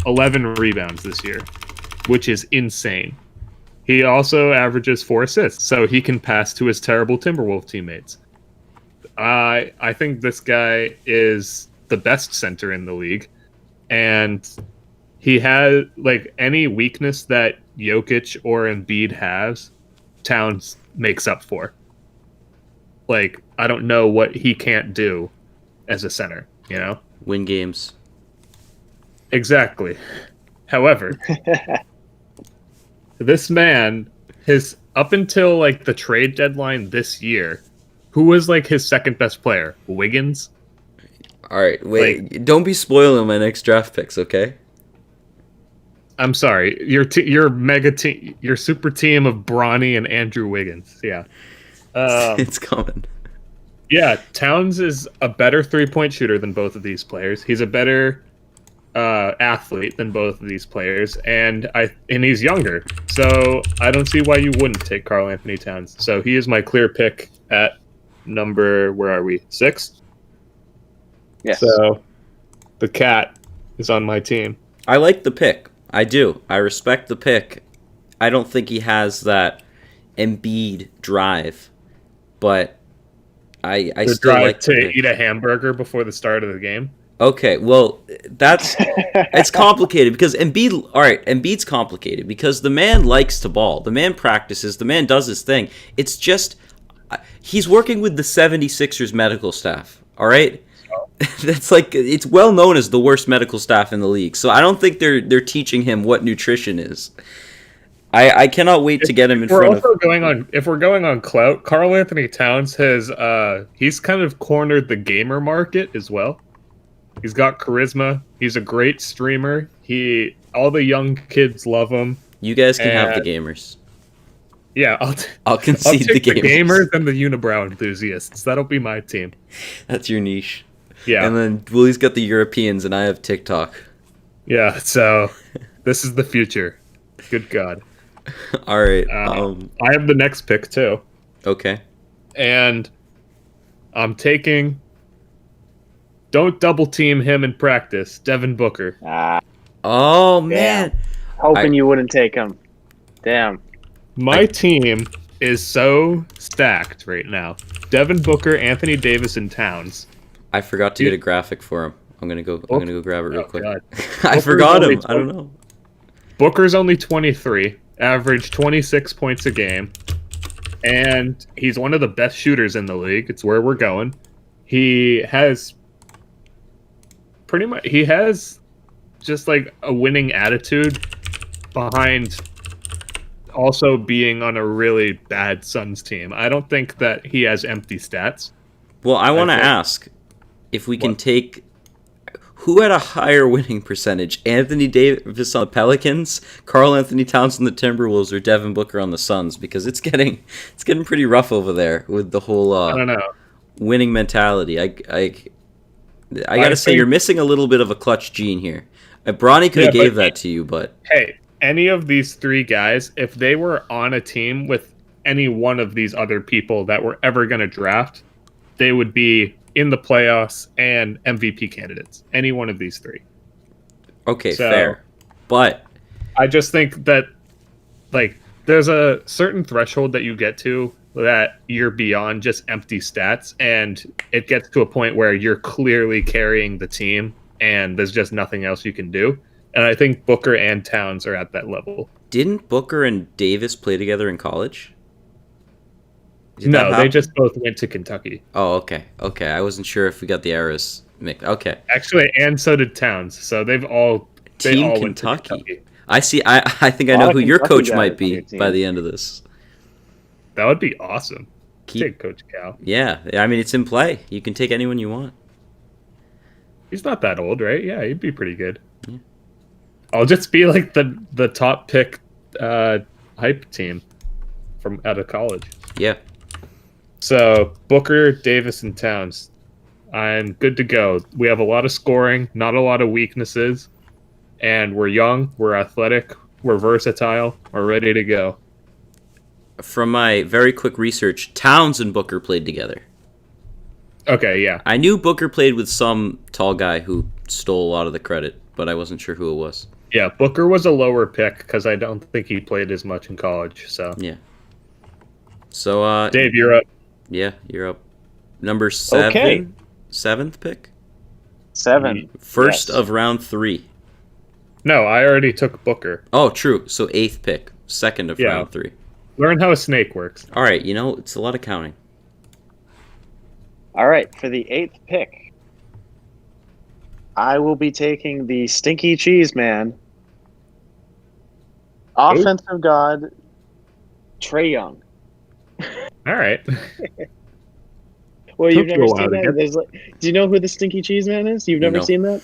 11 rebounds this year, which is insane. He also averages 4 assists, so he can pass to his terrible Timberwolves teammates. I think this guy is the best center in the league, and he has any weakness that Jokic or Embiid has, Towns makes up for. I don't know what he can't do as a center, Win games. Exactly. However, this man, up until the trade deadline this year, who was his second best player? Wiggins? All right. Wait. Don't be spoiling my next draft picks, okay? I'm sorry. Your mega team, your super team of Bronny and Andrew Wiggins. Yeah. It's coming. Yeah, Towns is a better 3-point shooter than both of these players. He's a better athlete than both of these players, and he's younger. So I don't see why you wouldn't take Karl Anthony Towns. So he is my clear pick at number, where are we? 6? Yes. So the cat is on my team. I like the pick. I do. I respect the pick. I don't think he has that Embiid drive, but I The still drive like to the pick. eat a hamburger before the start of the game. Okay, well, it's complicated because Embiid's complicated because the man likes to ball. The man practices. The man does his thing. It's just he's working with the 76ers medical staff, all right? That's like it's well known as the worst medical staff in the league. So I don't think they're teaching him what nutrition is. I cannot wait to get him in front of. If we're going on clout, Karl Anthony Towns has he's kind of cornered the gamer market as well. He's got charisma. He's a great streamer. All the young kids love him. You guys can have the gamers. Yeah, I'll concede take the gamers. and the unibrow enthusiasts. That'll be my team. That's your niche. Yeah. And then Willie's got the Europeans, and I have TikTok. Yeah, so this is the future. Good God. All right. I have the next pick, too. Okay. And I'm taking... Don't double team him in practice. Devin Booker. Oh, man. Hoping you wouldn't take him. Damn. My team is so stacked right now. Devin Booker, Anthony Davis, and Towns. I forgot to get a graphic for him. I'm gonna go grab it real quick. God. I forgot him. I don't know. Booker's only 23, averaged 26 points a game, and he's one of the best shooters in the league. It's where we're going. He has just like a winning attitude behind also being on a really bad Suns team. I don't think that he has empty stats. Well, I want to ask if we can take who had a higher winning percentage, Anthony Davis on the Pelicans, Karl Anthony Towns on the Timberwolves, or Devin Booker on the Suns, because it's getting pretty rough over there with the whole I don't know. winning mentality. I gotta say you're missing a little bit of a clutch gene here. Bronny could have gave that to you, but hey, any of these three guys, if they were on a team with any one of these other people that we're ever going to draft, they would be in the playoffs and MVP candidates. Any one of these three. Okay, fair. But I just think that like there's a certain threshold that you get to that you're beyond just empty stats, and it gets to a point where you're clearly carrying the team and there's just nothing else you can do. And I think Booker and Towns are at that level. Didn't Booker and Davis play together in college? No, they just both went to Kentucky. Oh, okay. Okay, I wasn't sure if we got the eras mixed. Okay. Actually, and so did Towns. So they all Kentucky. went to Kentucky. I see. I think I know who your coach might be by the end of this. That would be awesome. Take Coach Cal. Yeah, I mean, it's in play. You can take anyone you want. He's not that old, right? Yeah, he'd be pretty good. Yeah. I'll just be like the top pick hype team from out of college. Yeah. So Booker, Davis, and Towns. I'm good to go. We have a lot of scoring, not a lot of weaknesses, and we're young, we're athletic, we're versatile, we're ready to go. From my very quick research, Towns and Booker played together. Okay, yeah. I knew Booker played with some tall guy who stole a lot of the credit, but I wasn't sure who it was. Yeah, Booker was a lower pick because I don't think he played as much in college. So yeah. So Dave, you're up. Yeah, you're up. Number 7. Okay. 7th pick. 7. First of round 3. No, I already took Booker. Oh, true. So 8th pick. 2nd of round 3. Learn how a snake works. All right, it's a lot of counting. All right, for the 8th pick, I will be taking the stinky cheese man, offensive god, Trae Young. All right. Well, you've never seen that? Do you know who the stinky cheese man is? You've never seen that?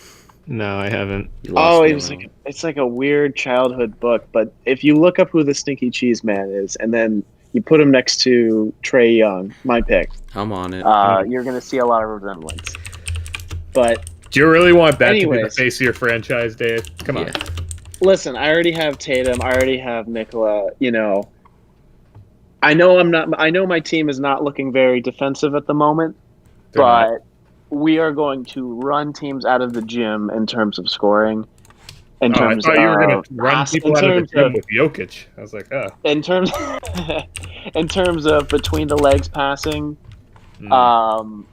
No, I haven't. Oh, it's like a weird childhood book, but if you look up who the stinky cheese man is, and then you put him next to Trae Young, my pick. I'm on it. You're going to see a lot of resemblance. But do you really want that to be the face of your franchise, Dave? Come on. Listen, I already have Tatum. I already have Nikola. I know my team is not looking very defensive at the moment, but we are going to run teams out of the gym in terms of scoring. I thought you were going to run people out of the gym with Jokic. I was like, oh. In terms of between the legs passing, nutmeg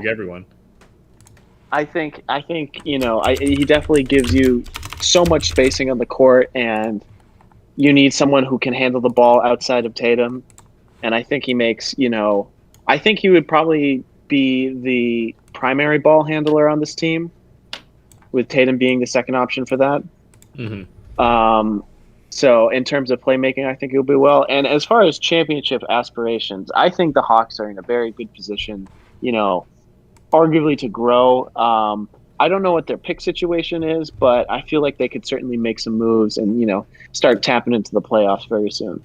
everyone. I think he definitely gives you so much spacing on the court, and you need someone who can handle the ball outside of Tatum. And I think he makes, I think he would probably be the primary ball handler on this team, with Tatum being the second option for that. So in terms of playmaking, I think he'll be well. And as far as championship aspirations, I think the Hawks are in a very good position, arguably to grow. I don't know what their pick situation is, but I feel like they could certainly make some moves and, start tapping into the playoffs very soon.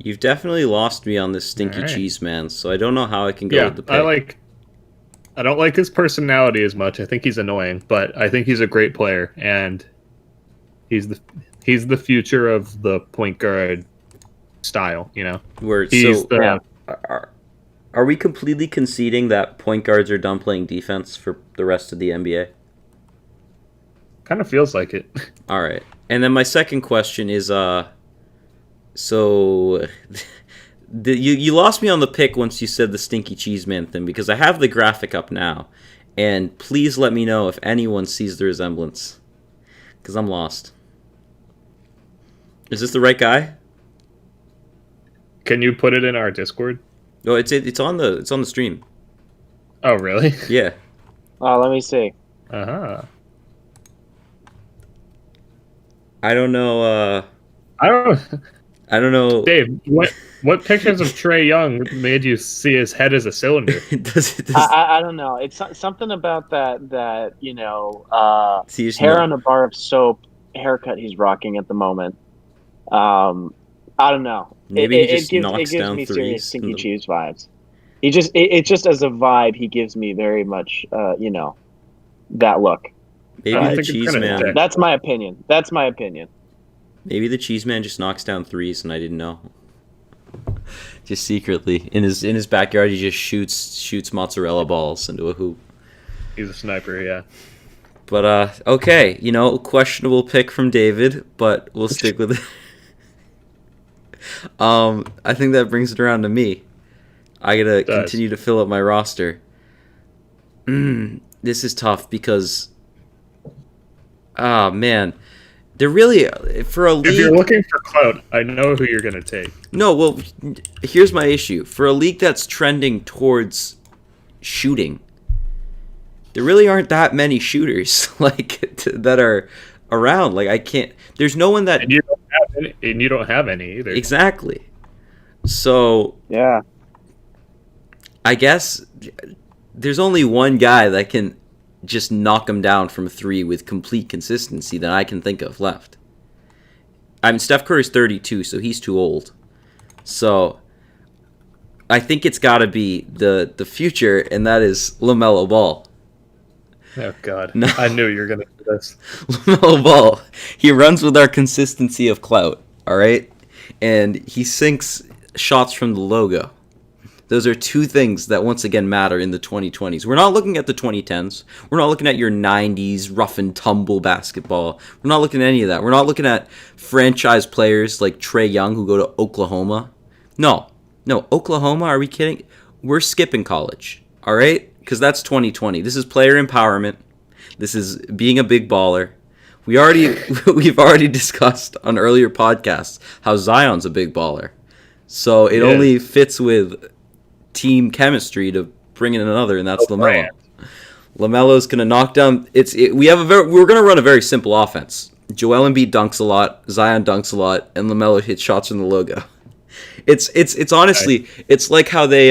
You've definitely lost me on this stinky cheese man, so I don't know how I can go with the pick. I don't like his personality as much. I think he's annoying, but I think he's a great player, and he's the future of the point guard style. Are we completely conceding that point guards are done playing defense for the rest of the NBA? Kind of feels like it. All right. And then my second question is, you lost me on the pick once you said the stinky cheese man thing, because I have the graphic up now, and please let me know if anyone sees the resemblance, because I'm lost. Is this the right guy? Can you put it in our Discord? No, it's on the stream. Oh, really? Yeah. Let me see. Uh-huh. I don't know. I don't know. Dave, what pictures of Trae Young made you see his head as a cylinder? I don't know. It's something about that hair on a bar of soap haircut he's rocking at the moment. I don't know. Maybe he just knocks it gives down me threes. Serious stinky cheese vibes. It just as a vibe, he gives me very much, that look. Maybe the cheese man. That's my opinion. Maybe the cheese man just knocks down threes, and I didn't know. Just secretly in his backyard, he just shoots mozzarella balls into a hoop. He's a sniper, yeah. But okay, questionable pick from David, but we'll stick with it. I think that brings it around to me. I gotta continue to fill up my roster. This is tough because, man, they're really for a league. If you're looking for clout, I know who you're gonna take. No, well, here's my issue. For a league that's trending towards shooting, there really aren't that many shooters that are around. I can't. There's no one that. And you don't have any either. Exactly. So yeah, I guess there's only one guy that can just knock him down from three with complete consistency that I can think of left. I mean, Steph Curry's 32, so he's too old. So I think it's got to be the future, and that is LaMelo Ball. Oh, God. No. I knew you were going to do this. LaMelo Ball. He runs with our consistency of clout, all right? And he sinks shots from the logo. Those are two things that, once again, matter in the 2020s. We're not looking at the 2010s. We're not looking at your 90s rough and tumble basketball. We're not looking at any of that. We're not looking at franchise players like Trae Young who go to Oklahoma. No, Oklahoma, are we kidding? We're skipping college, all right? Because that's 2020. This is player empowerment. This is being a big baller. We've already discussed on earlier podcasts how Zion's a big baller. So it only fits with team chemistry to bring in another, and that's LaMelo. LaMelo's gonna knock down. We're gonna run a very simple offense. Joel Embiid dunks a lot, Zion dunks a lot, and LaMelo hits shots from the logo. It's honestly, it's like how they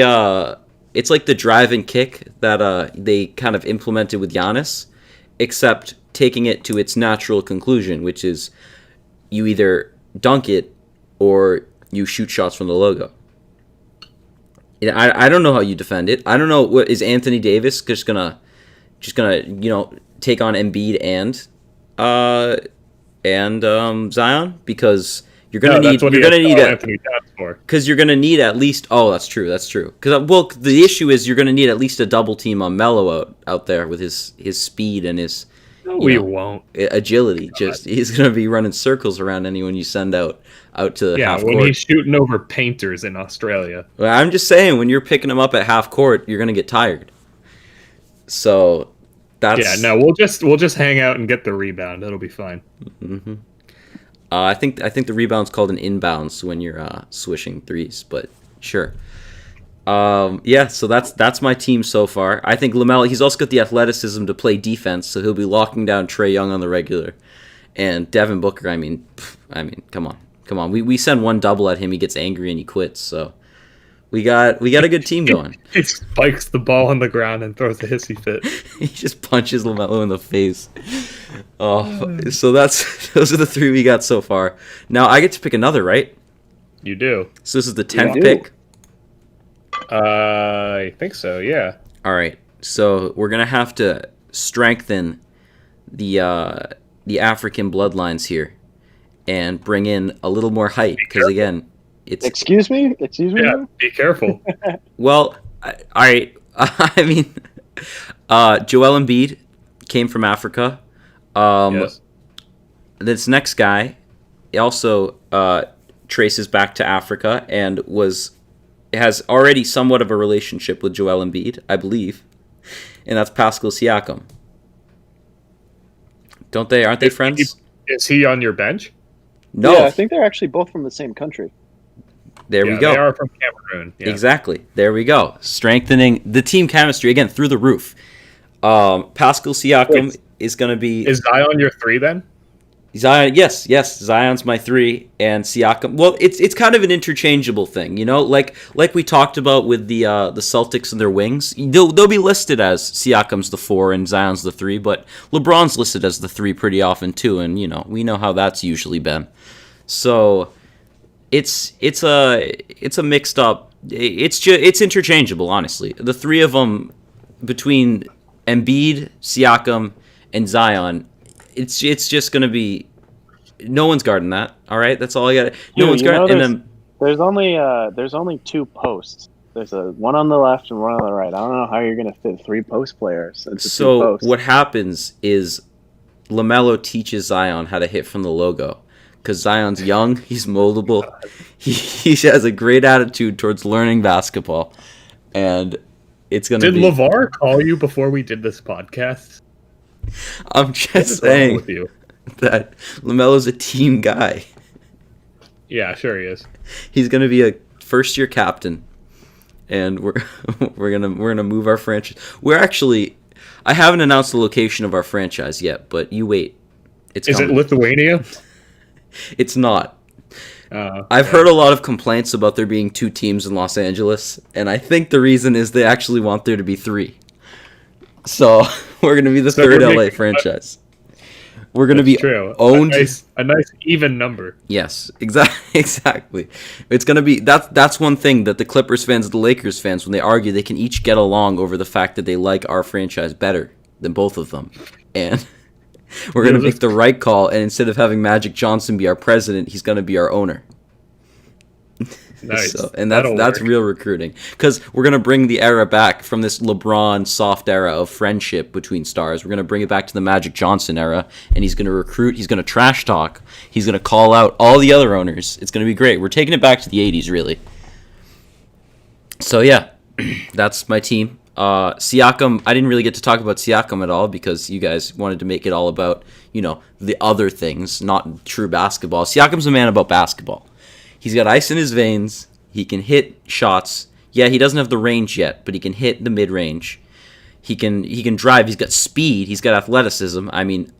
it's like the drive and kick that they kind of implemented with Giannis, except taking it to its natural conclusion, which is you either dunk it or you shoot shots from the logo. I don't know how you defend it. I don't know, what is Anthony Davis just gonna take on Embiid and Zion, because you're gonna need at least. Oh, that's true. Because the issue is you're gonna need at least a double team on Melo out there with his speed and his won't agility. Just he's gonna be running circles around anyone you send out to half court. When he's shooting over painters in Australia. Well, I'm just saying, when you're picking him up at half court, you're gonna get tired. So that's we'll just hang out and get the rebound. It'll be fine. Mm-hmm. I think the rebound's called an inbounds when you're swishing threes, but sure. Yeah, so that's my team so far. I think LaMelo, he's also got the athleticism to play defense, so he'll be locking down Trae Young on the regular. And Devin Booker, come on. We send one double at him, he gets angry and he quits. So we got a good team going. He spikes the ball on the ground and throws a hissy fit. He just punches LaMelo in the face. Oh, so those are the three we got so far. Now I get to pick another, right? You do. So this is the 10th do. pick. I think so. Yeah. All right. So we're gonna have to strengthen the African bloodlines here, and bring in a little more height because again, it's Excuse me. Yeah. Be careful. well, all right. I mean, Joel Embiid came from Africa. Yes. This next guy also traces back to Africa and has already somewhat of a relationship with Joel Embiid, I believe, and that's Pascal Siakam. Aren't they friends? Is he on your bench? No. Yeah, I think they're actually both from the same country. There we go. They are from Cameroon. Yeah. Exactly. There we go. Strengthening the team chemistry again through the roof. Pascal Siakam is going to be. Is Zion your 3 then? Zion, yes, Zion's my 3, and Siakam. Well, it's kind of an interchangeable thing, like we talked about with the Celtics and their wings. They'll be listed as Siakam's the 4 and Zion's the 3, but LeBron's listed as the 3 pretty often too, and we know how that's usually been. So it's a mixed up. It's interchangeable, honestly. The 3 of them between Embiid, Siakam, and Zion. It's just gonna be no one's guarding that. All right, that's all I got. No one's guarding. And then there's only 2 posts. There's one on the left and one on the right. I don't know how you're gonna fit 3 post players into 2 posts. What happens is LaMelo teaches Zion how to hit from the logo because Zion's young, he's moldable, he has a great attitude towards learning basketball, and it's gonna. Did LeVar call you before we did this podcast? I'm just saying with you? that LaMelo's a team guy. Yeah, sure he is. He's going to be a first-year captain, and we're gonna move our franchise. I haven't announced the location of our franchise yet, but you wait. Is it Lithuania? It's not. I've heard a lot of complaints about there being 2 teams in Los Angeles, and I think the reason is they actually want there to be 3. So we're going to be the 3rd LA franchise. We're going to be owned. A nice even number. Yes, exactly. It's going to be that's one thing that the Clippers fans and the Lakers fans, when they argue, they can each get along over the fact that they like our franchise better than both of them. And we're going to make the right call, and instead of having Magic Johnson be our president, he's going to be our owner. Nice. And that's real recruiting, because we're going to bring the era back from this LeBron soft era of friendship between stars. We're going to bring it back to the Magic Johnson era, and he's going to recruit, he's going to trash talk, he's going to call out all the other owners. It's going to be great. We're taking it back to the 80s, really. So yeah, that's my team. Siakam, I didn't really get to talk about Siakam at all because you guys wanted to make it all about, the other things, not true basketball. Siakam's a man about basketball. He's got ice in his veins. He can hit shots. Yeah, he doesn't have the range yet, but he can hit the mid-range. He can drive. He's got speed. He's got athleticism. I mean,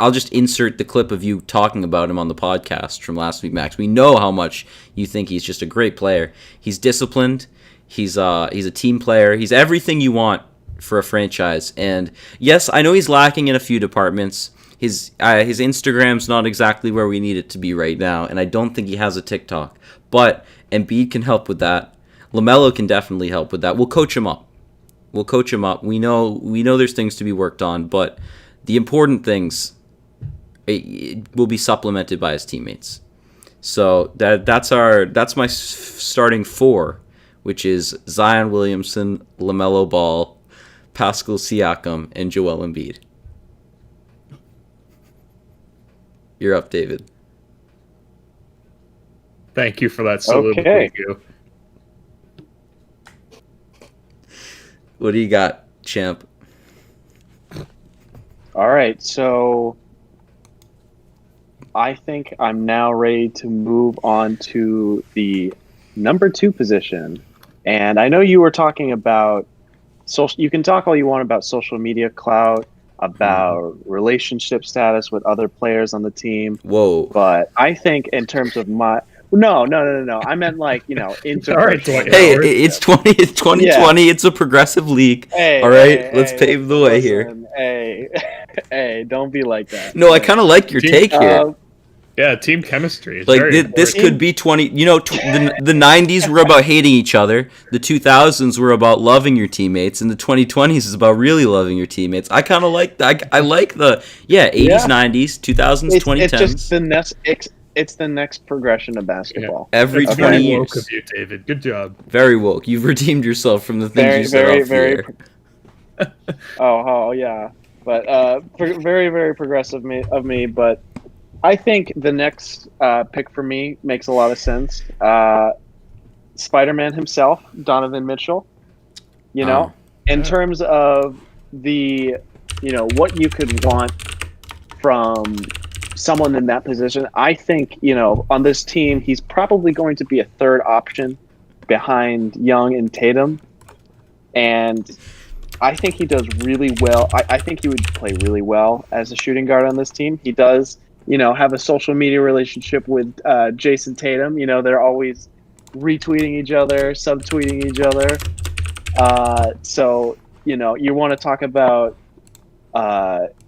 I'll just insert the clip of you talking about him on the podcast from last week, Max. We know how much you think he's just a great player. He's disciplined. He's a team player. He's everything you want for a franchise. And yes, I know he's lacking in a few departments. His Instagram's not exactly where we need it to be right now, and I don't think he has a TikTok. But Embiid can help with that. LaMelo can definitely help with that. We'll coach him up. We know there's things to be worked on, but the important things it will be supplemented by his teammates. So that's my starting 4, which is Zion Williamson, LaMelo Ball, Pascal Siakam, and Joel Embiid. You're up, David. Thank you for that soliloquy. Okay. What do you got, champ? All right, so I think I'm now ready to move on to the number 2 position, And I know you were talking about social. You can talk all you want about social media clout, about relationship status with other players on the team, Whoa. but I think in terms of my no. I meant like All right, interpersonal Dwight Hey, Howard. it's relationships. 20. It's 2020. It's a progressive league. All right, let's pave the way here. Hey, hey, don't be like that. No, I kind of like your Team- take here. Yeah, team chemistry is Like very this important. could be 20. The 90s were about hating each other. The 2000s were about loving your teammates, and the 2020s is about really loving your teammates. I kind of like that. I like the 80s, 90s, 2000s, 2010s. It's just the next. It's the next progression of basketball. Every That's 20 very years. woke of you, David. Good job. Very woke. You've redeemed yourself from the things you said Very, off the very. air. Oh yeah, but very, very progressive of me. But I think the next pick for me makes a lot of sense. Spider-Man himself, Donovan Mitchell. In terms of the, what you could want from someone in that position, I think, on this team, he's probably going to be a third option behind Young and Tatum. And I think he does really well. I think he would play really well as a shooting guard on this team. He does, have a social media relationship with Jason Tatum. They're always retweeting each other, subtweeting each other. So, you want to talk about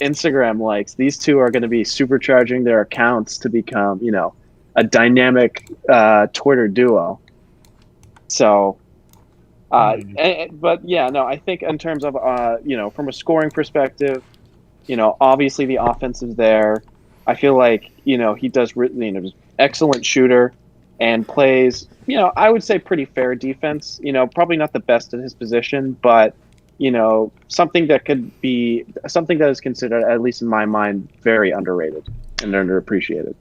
Instagram likes. These two are going to be supercharging their accounts to become, a dynamic Twitter duo. So, but yeah, no, I think in terms of, from a scoring perspective, obviously the offense is there. I feel like, he does, excellent shooter and plays, I would say pretty fair defense, probably not the best at his position, but, something that is considered, at least in my mind, very underrated and underappreciated.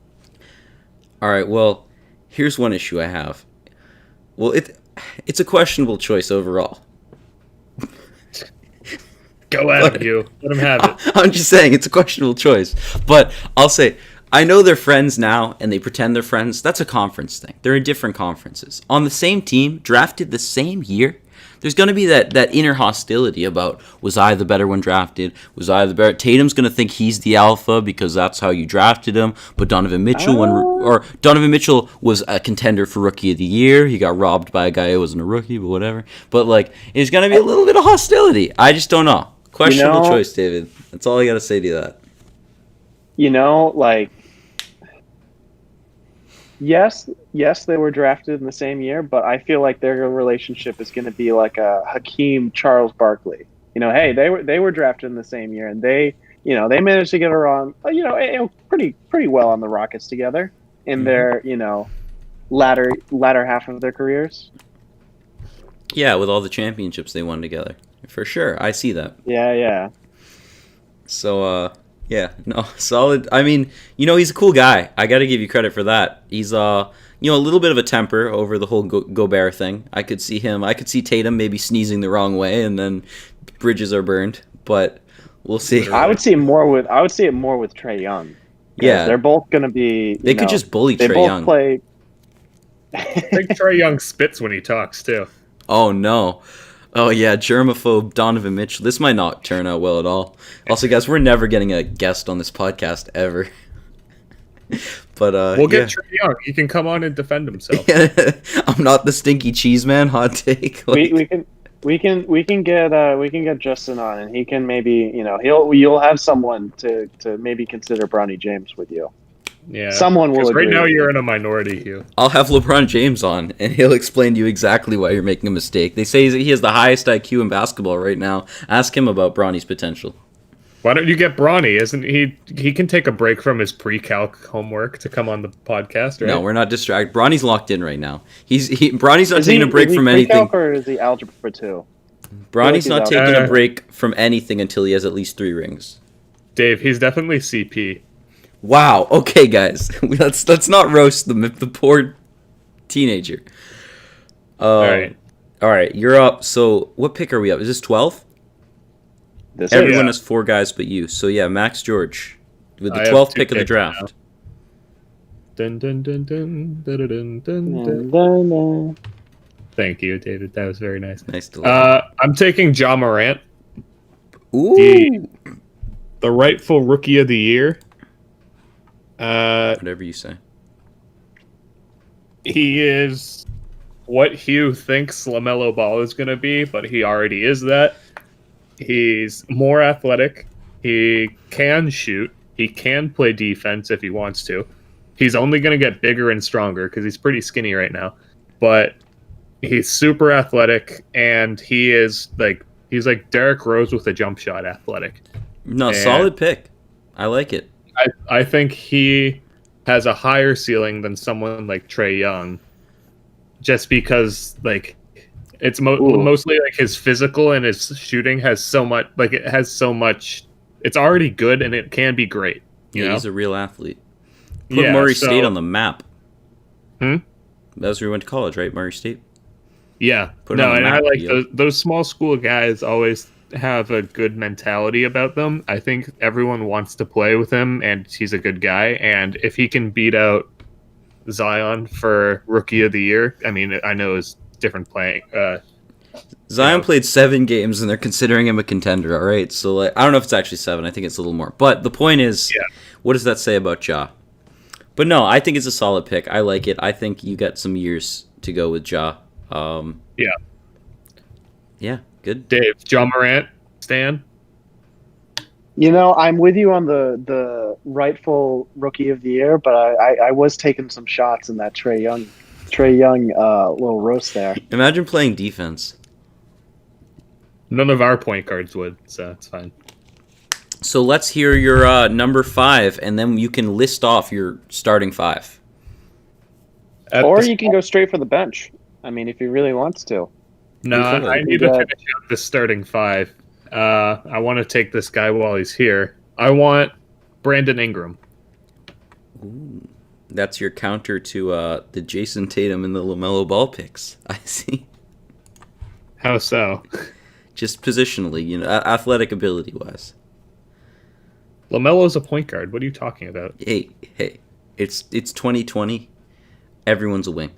All right, well, here's one issue I have. Well, it's a questionable choice overall. Go at him, Hugh. Let him have it. I'm just saying it's a questionable choice. But I'll say, I know they're friends now and they pretend they're friends. That's a conference thing. They're in different conferences. On the same team, drafted the same year, there's going to be that inner hostility about, was I the better one drafted? Was I the better? Tatum's going to think he's the alpha because that's how you drafted him. But Donovan Mitchell, Donovan Mitchell was a contender for Rookie of the Year. He got robbed by a guy who wasn't a rookie, but whatever. But there's going to be a little bit of hostility. I just don't know. Questionable choice, David. That's all I got to say to that. Yes, they were drafted in the same year, but I feel like their relationship is going to be like a Hakeem Charles Barkley. Hey, they were drafted in the same year, and they managed to get around, pretty well on the Rockets together in their, latter half of their careers. Yeah, with all the championships they won together. For sure. I see that. Yeah. So, yeah, no, solid. I mean, he's a cool guy. I got to give you credit for that. He's, a little bit of a temper over the whole Gobert thing. I could see Tatum maybe sneezing the wrong way and then bridges are burned, but we'll see. I would see it more with Trae Young. Yeah. They're both going to be, they could just bully Trae Young. Play. I think Trae Young spits when he talks, too. Oh, no. Oh, yeah, germaphobe Donovan Mitchell. This might not turn out well at all. Also, guys, we're never getting a guest on this podcast ever. But we'll get Trae Young. He can come on and defend himself. I'm not the stinky cheese man. Hot take. We can get Justin on, and he can maybe you'll have someone to maybe consider Bronny James with you. Yeah, someone will agree. Right now, you're in a minority, Hugh. I'll have LeBron James on, and he'll explain to you exactly why you're making a mistake. They say he has the highest IQ in basketball right now. Ask him about Bronny's potential. Why don't you get Bronny? Isn't he? He can take a break from his pre-calc homework to come on the podcast, right? No, we're not distracted. Bronny's locked in right now. Bronny's not taking a break from anything. Or is he algebra 2? Bronny's not taking a break from anything until he has at least 3 rings. Dave, he's definitely CP. Wow. Okay, guys, let's not roast the poor teenager. All right. You're up. So, what pick are we up? Is this 12? Everyone has 4 guys but you. So yeah, Max George with the 12th pick of the draft. Dun, dun, dun, dun, dun, dun, dun, dun. Thank you, David. That was very nice. Nice delivery. I'm taking Ja Morant, Ooh. the rightful Rookie of the Year. Whatever you say. He is what Hugh thinks LaMelo Ball is going to be, but he already is that. He's more athletic. He can shoot. He can play defense if he wants to. He's only going to get bigger and stronger because he's pretty skinny right now. But he's super athletic, and he's like Derrick Rose with a jump shot athletic. No, And solid pick. I like it. I think he has a higher ceiling than someone like Trae Young, just because like it's mostly like his physical and his shooting has so much. Like it has so much. It's already good and it can be great. You know? He's a real athlete. Put Murray State on the map. That's where he went to college, right? Murray State. Yeah. Put it on the and map, I like yo. those small school guys always have a good mentality about them. I think everyone wants to play with him, and he's a good guy. And if he can beat out Zion for Rookie of the Year, I mean, I know it's different playing. Zion played 7 games, and they're considering him a contender. All right, so like, I don't know if it's actually 7. I think it's a little more. But the point is, what does that say about Ja? But no, I think it's a solid pick. I like it. I think you got some years to go with Ja. Yeah, good. Dave, Ja Morant, Stan. You know, I'm with you on the rightful Rookie of the Year, but I was taking some shots in that Trae Young little roast there. Imagine playing defense. None of our point guards would, so it's fine. So let's hear your number 5, and then you can list off your starting 5. Or you can go straight for the bench. I mean, if he really wants to. No, I need to finish up the starting 5. I want to take this guy while he's here. I want Brandon Ingram. Ooh, that's your counter to the Jason Tatum and the LaMelo Ball picks. I see. How so? Just positionally, athletic ability wise. LaMelo's a point guard. What are you talking about? Hey, it's 2020. Everyone's a wing.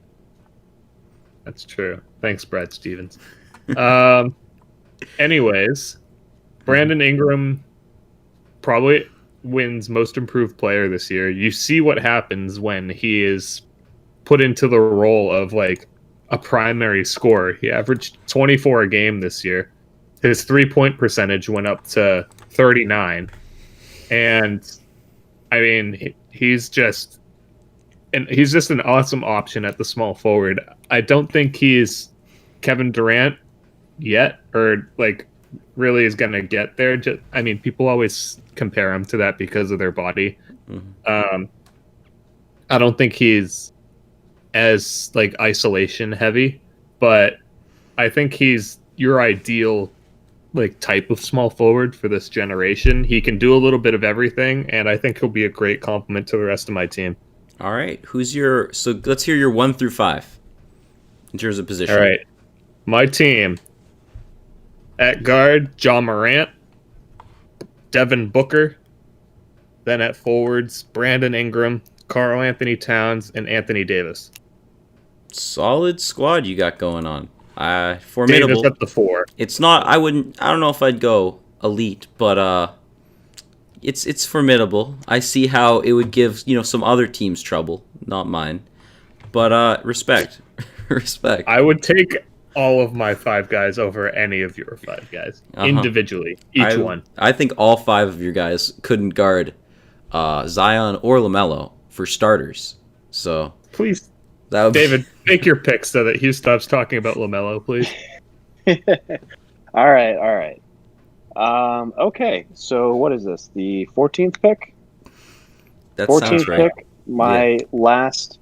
That's true. Thanks, Brad Stevens. Anyways, Brandon Ingram probably wins Most Improved Player this year. You see what happens when he is put into the role of like a primary scorer. He averaged 24 a game this year. His 3-point percentage went up to 39. And I mean, he's just an awesome option at the small forward. I don't think he's Kevin Durant yet, or like really is going to get there. I mean, people always compare him to that because of their body. Mm-hmm. I don't think he's as like isolation heavy, but I think he's your ideal like type of small forward for this generation. He can do a little bit of everything, and I think he'll be a great complement to the rest of my team. All right, so let's hear your 1 through 5 in terms of position. All right, my team at guard: Ja Morant, Devin Booker. Then at forwards: Brandon Ingram, Karl Anthony Towns, and Anthony Davis. Solid squad you got going on. Formidable. Davis at the 4. It's not. I don't know if I'd go elite, but it's formidable. I see how it would give some other teams trouble, not mine. But respect, respect. I would take all of my 5 guys over any of your 5 guys individually, each one. I think all 5 of your guys couldn't guard Zion or LaMelo for starters. So please, David, make your pick so that Hugh stops talking about LaMelo, please. All right. Okay, so what is this? The 14th pick? That 14th sounds right. pick. My last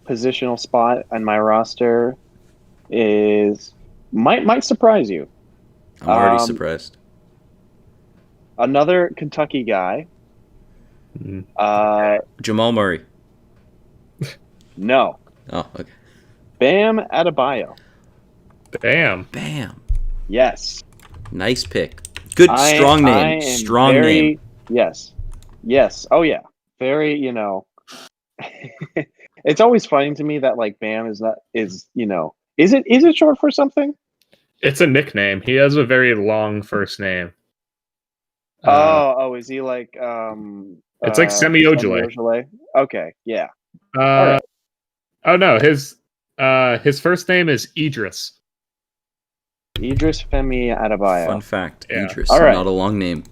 positional spot on my roster is might surprise you. I'm already surprised. Another Kentucky guy. Jamal Murray. No. Oh, okay. Bam Adebayo. Bam. Yes. Nice pick. Good, strong name. Strong name. Yes. Oh yeah. Very. It's always funny to me that like Bam is Is it short for something? It's a nickname. He has a very long first name. Is he like It's like Semi Ojale. Ojale? Okay, yeah. All right. Oh no, his first name is Idris. Idris Femi Adebayo. Fun fact: Yeah. Idris, All right. not a long name.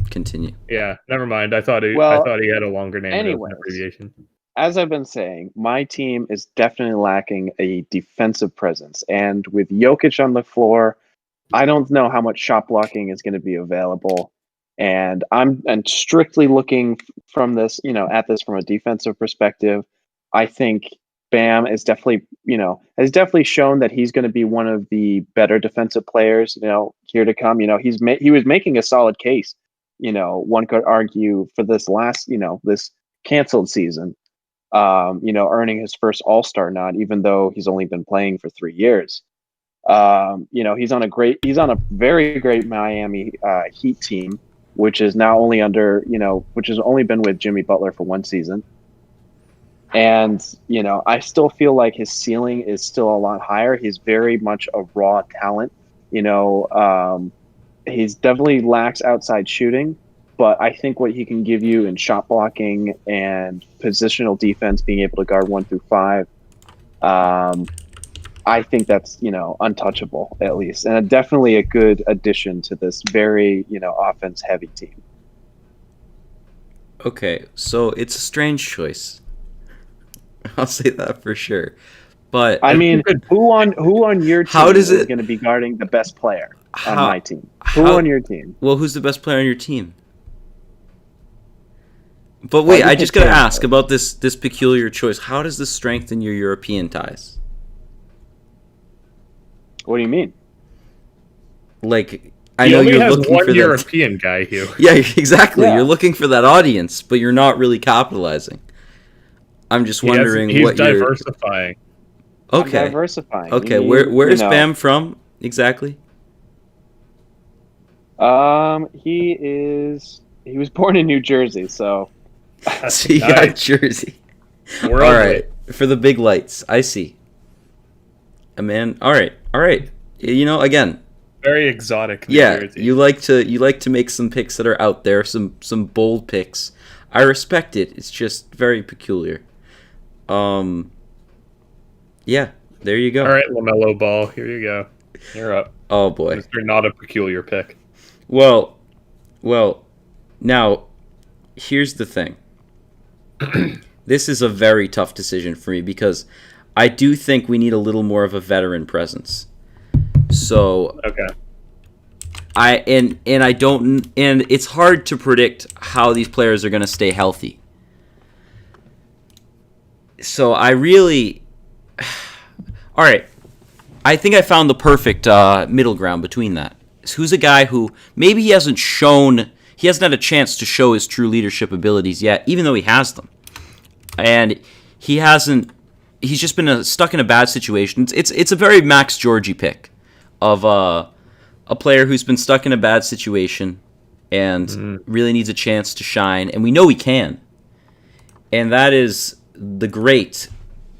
Continue. Yeah, never mind. I thought he had a longer name. Anyways, An abbreviation. As I've been saying, my team is definitely lacking a defensive presence, and with Jokic on the floor, I don't know how much shot blocking is going to be available. And I'm strictly looking from this, at this from a defensive perspective. I think Bam is definitely, has definitely shown that he's going to be one of the better defensive players, here to come. He was making a solid case. One could argue for this last, this canceled season, earning his first All-Star nod, even though he's only been playing for 3 years. He's on a very great Miami Heat team, which is now only which has only been with Jimmy Butler for 1 season. And, I still feel like his ceiling is still a lot higher. He's very much a raw talent. He's definitely lacks outside shooting, but I think what he can give you in shot blocking and positional defense, being able to guard 1 through 5, I think that's, untouchable at least, and definitely a good addition to this very, offense heavy team. Okay, so it's a strange choice. I'll say that for sure. But I mean, who on your team is going to be guarding the best player on my team? Who on your team? Well, who's the best player on your team? But wait, I just got to ask about this peculiar choice. How does this strengthen your European ties? What do you mean? Like, I know you're looking for one European guy, Hugh. Yeah, exactly. Yeah. You're looking for that audience, but you're not really capitalizing. I'm just wondering he's diversifying. Okay. I'm diversifying. Okay, where's Bam from exactly? He was born in New Jersey, so. So you got Jersey. All right, for the big lights. I see. Man, all right. Again, very exotic. New Jersey. you like to make some picks that are out there, some bold picks. I respect it. It's just very peculiar. Yeah, there you go. All right, LaMelo Ball, here you go. You're up. Oh boy, Mr. Not a peculiar pick. Well, now here's the thing. This is a very tough decision for me because I do think we need a little more of a veteran presence. So okay. And it's hard to predict how these players are going to stay healthy. So I really, all right, I think I found the perfect middle ground between that. So who's a guy who maybe he hasn't had a chance to show his true leadership abilities yet, even though he has them, and he's just been stuck in a bad situation. It's a very Max Georgie pick of a player who's been stuck in a bad situation and really needs a chance to shine, and we know he can. And that is the great,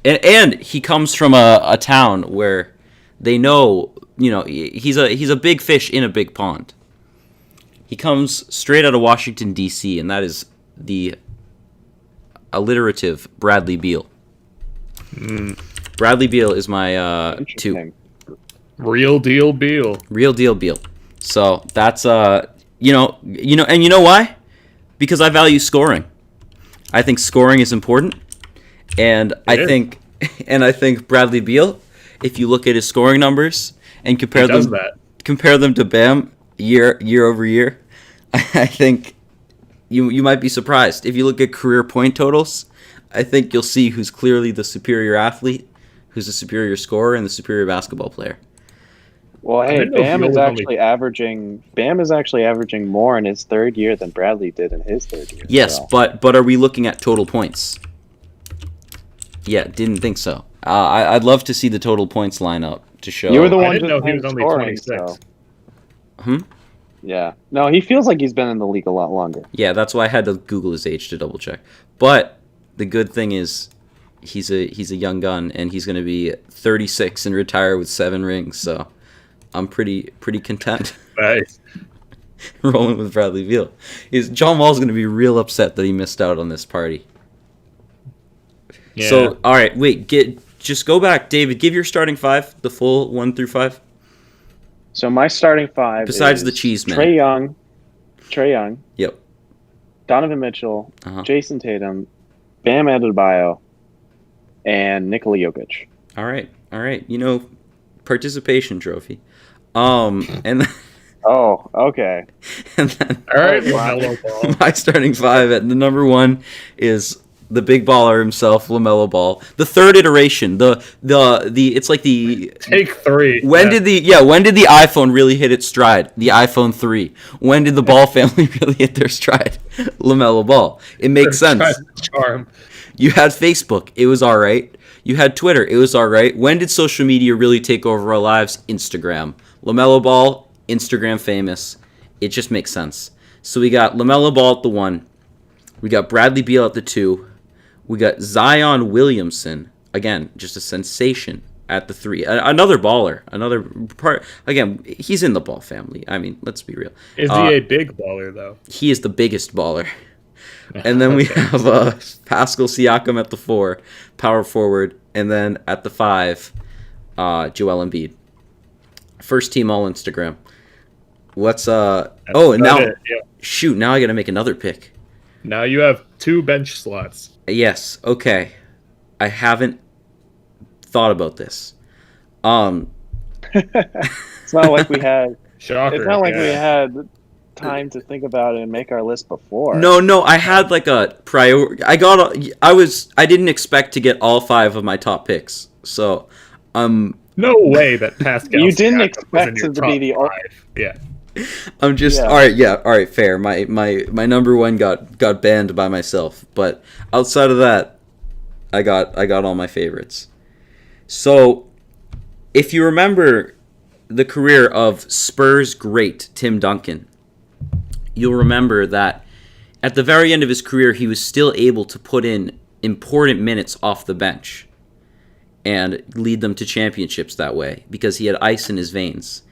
and he comes from a town where they know, he's a big fish in a big pond. He comes straight out of Washington, D.C., and that is the alliterative Bradley Beal. Bradley Beal is my 2. Real deal Beal. Real deal Beal. So that's and you know why? Because I value scoring. I think scoring is important, and I think Bradley Beal, if you look at his scoring numbers and compare them to Bam year over year, I think you might be surprised. If you look at career point totals, I think you'll see who's clearly the superior athlete, who's the superior scorer, and the superior basketball player. Well, hey, Bam is actually averaging more in his 3rd year than Bradley did in his 3rd year. Yes, so. but are we looking at total points? Yeah, didn't think so. I'd love to see the total points line up to show. You were the one I didn't know he was only only 26. So. Yeah. No, he feels like he's been in the league a lot longer. Yeah, that's why I had to Google his age to double check. But the good thing is, he's a young gun, and he's going to be 36 and retire with 7 rings. So I'm pretty content Nice. rolling with Bradley Beal. John Wall's going to be real upset that he missed out on this party. Yeah. So all right, wait, just go back, David. Give your starting 5, the full 1 through 5. So my starting 5 Besides is the cheese man. Trey Young, Yep. Donovan Mitchell, Uh-huh. Jason Tatum, Bam Adebayo, and Nikola Jokic. All right. Participation trophy. And Oh, okay. and then All right, Wow. LaMelo Ball. my starting 5 at the number 1 is the big baller himself, LaMelo Ball. The third iteration, the it's like the Take 3. when did the iPhone really hit its stride? The iPhone 3. When did the Ball family really hit their stride? LaMelo Ball. It makes sense. Charm. You had Facebook. It was all right. You had Twitter. It was all right. When did social media really take over our lives? Instagram. LaMelo Ball, Instagram famous. It just makes sense. So we got LaMelo Ball at the 1. We got Bradley Beal at the 2. We got Zion Williamson, again, just a sensation at the 3. Another baller, another part. Again, he's in the Ball family. I mean, let's be real. Is he a big baller, though? He is the biggest baller. And then we have Pascal Siakam at the 4, power forward, and then at the 5, Joel Embiid. First team all Instagram. What's and now Yeah. shoot, now I got to make another pick. Now you have 2 bench slots. Yes, okay. I haven't thought about this. It's not like we had. Shocker. It's not like yeah. we had time to think about it and make our list before. No, I had like a priority. I didn't expect to get all 5 of my top picks. So, No way that Pascal. You didn't Siakam expect was in your him to be the top 5. Yeah. I'm just Yeah. all right, fair. My number 1 got banned by myself, but outside of that, I got all my favorites. So, if you remember the career of Spurs great Tim Duncan, you'll remember that at the very end of his career, he was still able to put in important minutes off the bench and lead them to championships that way because he had ice in his veins.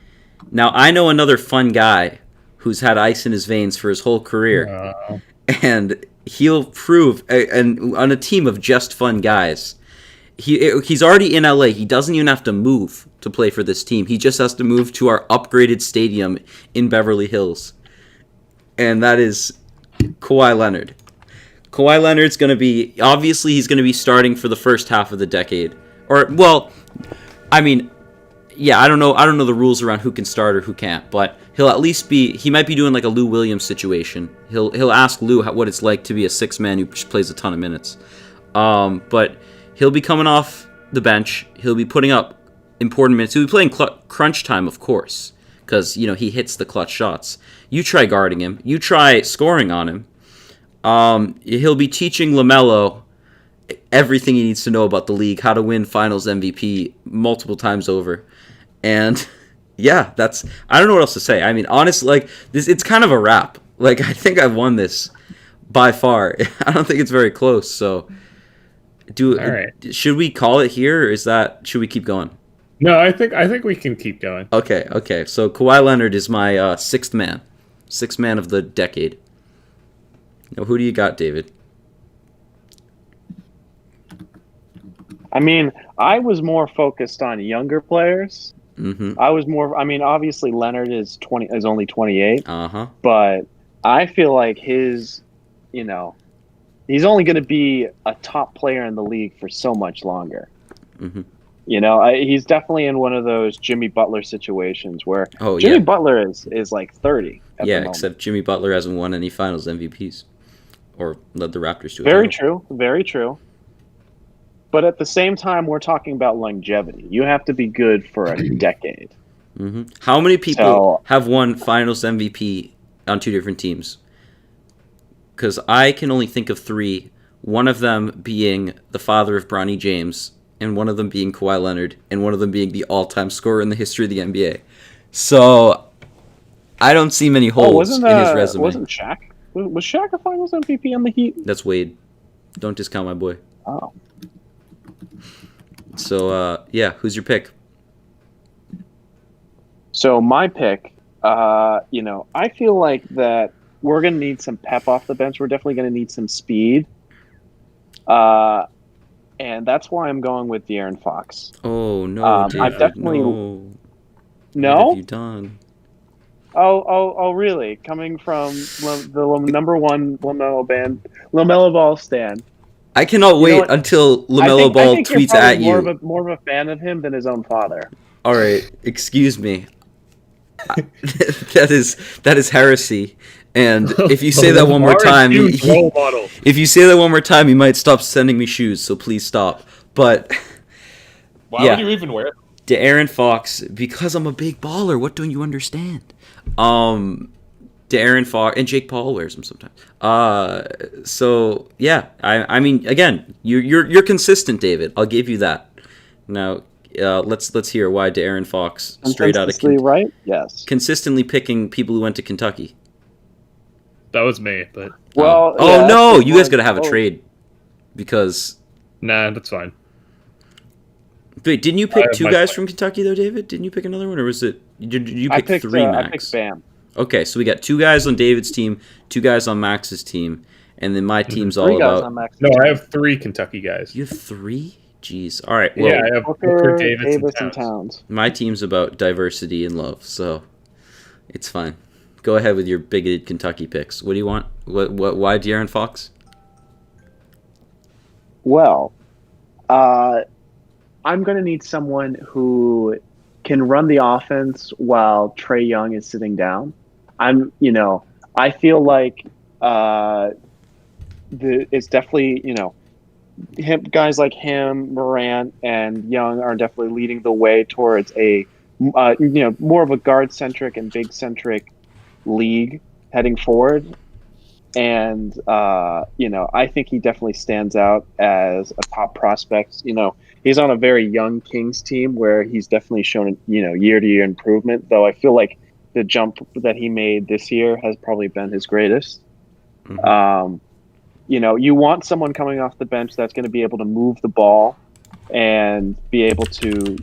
Now, I know another fun guy who's had ice in his veins for his whole career, and he'll prove, and on a team of just fun guys, he's already in LA. He doesn't even have to move to play for this team. He just has to move to our upgraded stadium in Beverly Hills, and that is Kawhi Leonard. Kawhi Leonard's going to be, obviously he's going to be starting for the first half of the decade. Or, well, I mean, yeah, I don't know the rules around who can start or who can't, but he'll at least be, he might be doing like a Lou Williams situation. He'll ask Lou what it's like to be a 6-man who plays a ton of minutes. But he'll be coming off the bench. He'll be putting up important minutes. He'll be playing crunch time, of course, because, he hits the clutch shots. You try guarding him. You try scoring on him. He'll be teaching LaMelo everything he needs to know about the league, how to win Finals MVP multiple times over. And yeah, I don't know what else to say. I mean, honestly, it's kind of a wrap. I think I've won this by far. I don't think it's very close. So, All right. Should we call it here, or should we keep going? No, I think we can keep going. Okay. So Kawhi Leonard is my 6th man of the decade. Now, who do you got, David? I mean, I was more focused on younger players. Mm-hmm. Obviously Leonard is only 28. Uh-huh. But I feel like he's only going to be a top player in the league for so much longer. Mm-hmm. He's definitely in one of those Jimmy Butler situations where Oh, Jimmy yeah. Butler is like 30 at the Yeah, moment. except Jimmy Butler hasn't won any Finals MVPs or led the Raptors to a Very title. true, very true. But at the same time, we're talking about longevity. You have to be good for a decade. Mm-hmm. How many people have won Finals MVP on 2 different teams? Because I can only think of 3. One of them being the father of Bronny James, and one of them being Kawhi Leonard, and one of them being the all-time scorer in the history of the NBA. So I don't see many holes in his resume. Wasn't Shaq? Was Shaq a Finals MVP on the Heat? That's Wade. Don't discount my boy. Oh. So yeah, who's your pick? So my pick, I feel like that we're going to need some pep off the bench. We're definitely going to need some speed. And that's why I'm going with De'Aaron Fox. Oh no, I've David, definitely no. What have you no. done? Oh, really? Coming from the number one Lamelo Ball stan. I cannot You know wait what? until I LaMelo think Ball you're tweets probably at you. more of a fan of him than his own father. All right, excuse me. that is heresy. And if you say that one more Lamar is time, Hugh's role model. if you say that one more time, he might stop sending me shoes. So please stop. But Why yeah, would you even wear them? De'Aaron Fox, because I'm a big baller. What don't you understand? De'Aaron Fox and Jake Paul wears them sometimes. So yeah, I mean, again, you're consistent, David. I'll give you that. Now, let's hear why De'Aaron Fox straight out of right? Yes. consistently picking people who went to Kentucky. That was me, but Well, oh yeah, no, that's you guys one- gotta have a oh, trade because nah, that's fine. wait, didn't you I pick have two my guys point. from Kentucky though, David? Didn't you pick another one, or was it did you I pick picked three, I picked Max? Bam. Okay, so we got two guys on David's team, two guys on Max's team, and then my team's all Three guys about. on Max. No, I have 3 Kentucky guys. You have three? Jeez. All right. Well, Yeah, I have Booker, Davis, Davis, and and Towns. Towns. my team's about diversity and love, so it's fine. Go ahead with your bigoted Kentucky picks. What do you want? What? Why De'Aaron Fox? Well, I'm going to need someone who can run the offense while Trae Young is sitting down. I feel like it's definitely, guys like him, Morant, and Young are definitely leading the way towards a, more of a guard-centric and big-centric league heading forward. And, I think he definitely stands out as a top prospect. He's on a very young Kings team where he's definitely shown, year-to-year improvement, though I feel like the jump that he made this year has probably been his greatest. Mm-hmm. You want someone coming off the bench that's going to be able to move the ball and be able to,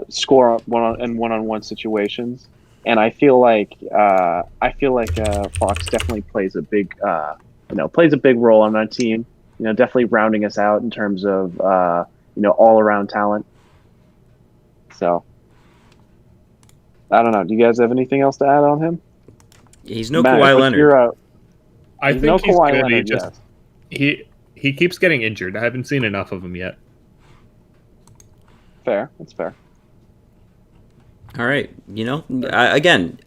score one-on-one situations. And I feel like Fox definitely plays a big role on our team. Definitely rounding us out in terms of all around talent. So I don't know. Do you guys have anything else to add on him? He's no Matt, Kawhi what's Leonard. your, I he's think no he's Kawhi good. Leonard, yes. He keeps getting injured. I haven't seen enough of him yet. Fair. That's fair. All right.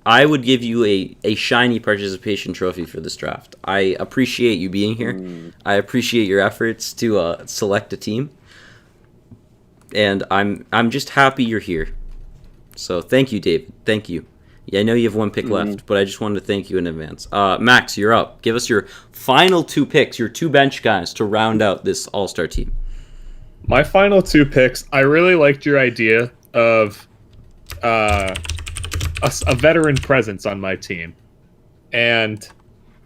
I would give you a shiny participation trophy for this draft. I appreciate you being here. I appreciate your efforts to select a team, and I'm just happy you're here. So thank you, David. Thank you. Yeah, I know you have one pick left, but I just wanted to thank you in advance. Max, you're up. Give us your final 2 picks, your 2 bench guys to round out this all-star team. My final 2 picks, I really liked your idea of a veteran presence on my team. And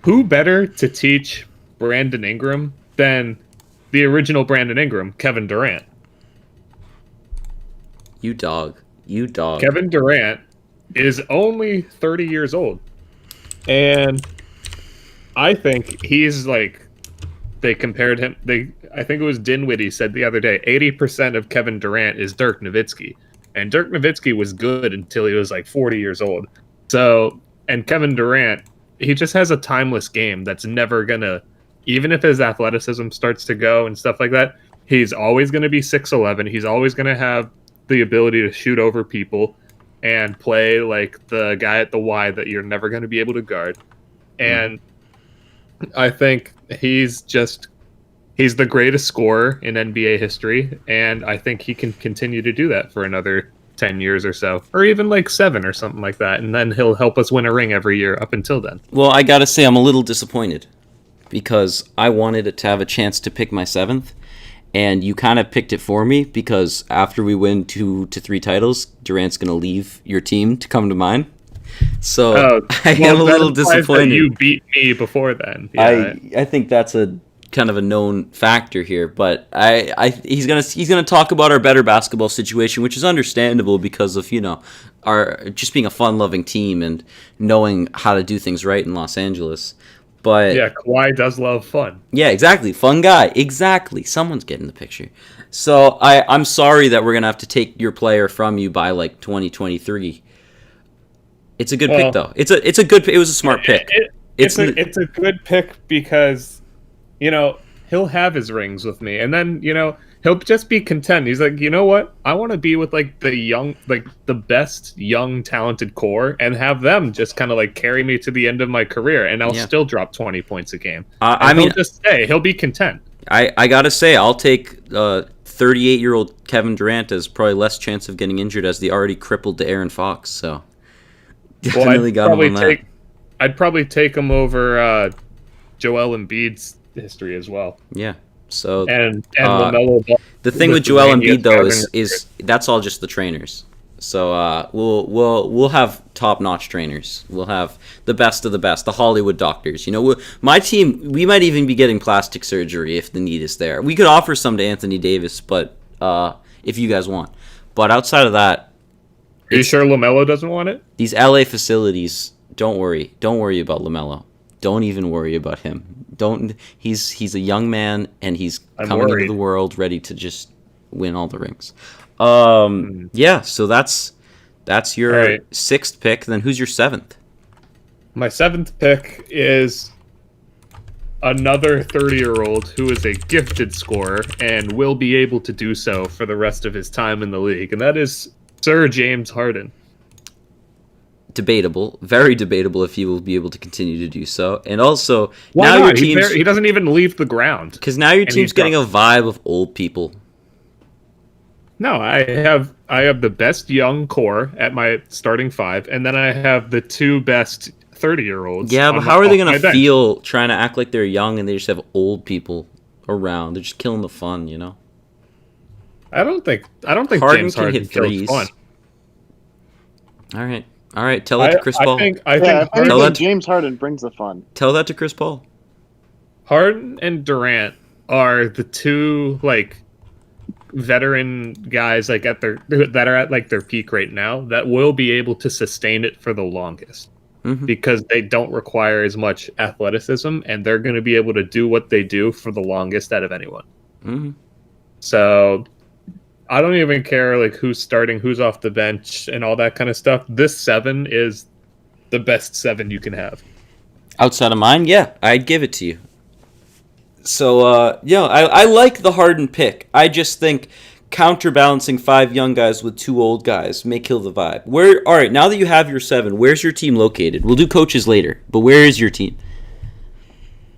who better to teach Brandon Ingram than the original Brandon Ingram, Kevin Durant? You dog. Kevin Durant is only 30 years old. And I think he's like, they compared him, I think it was Dinwiddie said the other day, 80% of Kevin Durant is Dirk Nowitzki. And Dirk Nowitzki was good until he was like 40 years old. So, and Kevin Durant, he just has a timeless game that's never gonna, even if his athleticism starts to go and stuff like that, he's always gonna be 6'11". He's always gonna have the ability to shoot over people and play like the guy at the Y that you're never gonna be able to guard. And I think he's the greatest scorer in NBA history, and I think he can continue to do that for another 10 years or so, or even like 7 or something like that, and then he'll help us win a ring every year up until then. Well, I gotta say I'm a little disappointed because I wanted it to have a chance to pick my 7th, and you kind of picked it for me because after we win 2 to 3 titles, Durant's gonna leave your team to come to mine. So I am a little disappointed. You beat me before then. Yeah. I think that's a kind of a known factor here, but he's gonna talk about our better basketball situation, which is understandable because of our just being a fun-loving team and knowing how to do things right in Los Angeles. But yeah, Kawhi does love fun. yeah, exactly, fun guy, exactly. Someone's getting the picture. So I'm sorry that we're gonna have to take your player from you by like 2023. It's a good pick though. It was a smart pick. It's a good pick because, he'll have his rings with me, and then, he'll just be content. He's like, you know what? I want to be with like the best young talented core and have them just kind of like carry me to the end of my career, and I'll still drop 20 points a game. He'll be content. I gotta say, I'll take 38-year-old Kevin Durant as probably less chance of getting injured as the already crippled De'Aaron Fox. So definitely got him on that. I'd probably take him over Joel Embiid's history as well. Yeah. So and LaMelo Ball. The thing with Joel Embiid though is that's all just the trainers. So we'll have top-notch trainers. We'll have the best of the best, the Hollywood doctors. My team, we might even be getting plastic surgery if the need is there. We could offer some to Anthony Davis, but if you guys want. But outside of that, are you sure LaMelo doesn't want it? These LA facilities. Don't worry about LaMelo. Don't even worry about him. He's a young man and he's coming into the world ready to just win all the rings. Yeah, so that's your sixth pick. Then who's your seventh? My seventh pick is another 30-year-old who is a gifted scorer and will be able to do so for the rest of his time in the league, and that is Sir James Harden. Debatable, very debatable if he will be able to continue to do so. And also, now your team's... He doesn't even leave the ground. Because now your team's getting a vibe of old people. No, I have the best young core at my starting five, and then I have the two best 30-year-olds. Yeah, but how are they going to feel trying to act like they're young and they just have old people around? They're just killing the fun, I don't think Harden James can Harden hit threes. Fun. All right. Tell that to Chris Paul. I think James Harden brings the fun. Tell that to Chris Paul. Harden and Durant are the two veteran guys that are at their peak right now that will be able to sustain it for the longest. Mm-hmm. Because they don't require as much athleticism, and they're going to be able to do what they do for the longest out of anyone. Mm-hmm. So I don't even care who's starting, who's off the bench, and all that kind of stuff. This 7 is the best 7 you can have. Outside of mine, yeah, I'd give it to you. So, I like the Harden pick. I just think counterbalancing 5 young guys with 2 old guys may kill the vibe. All right, now that you have your 7, where's your team located? We'll do coaches later, but where is your team?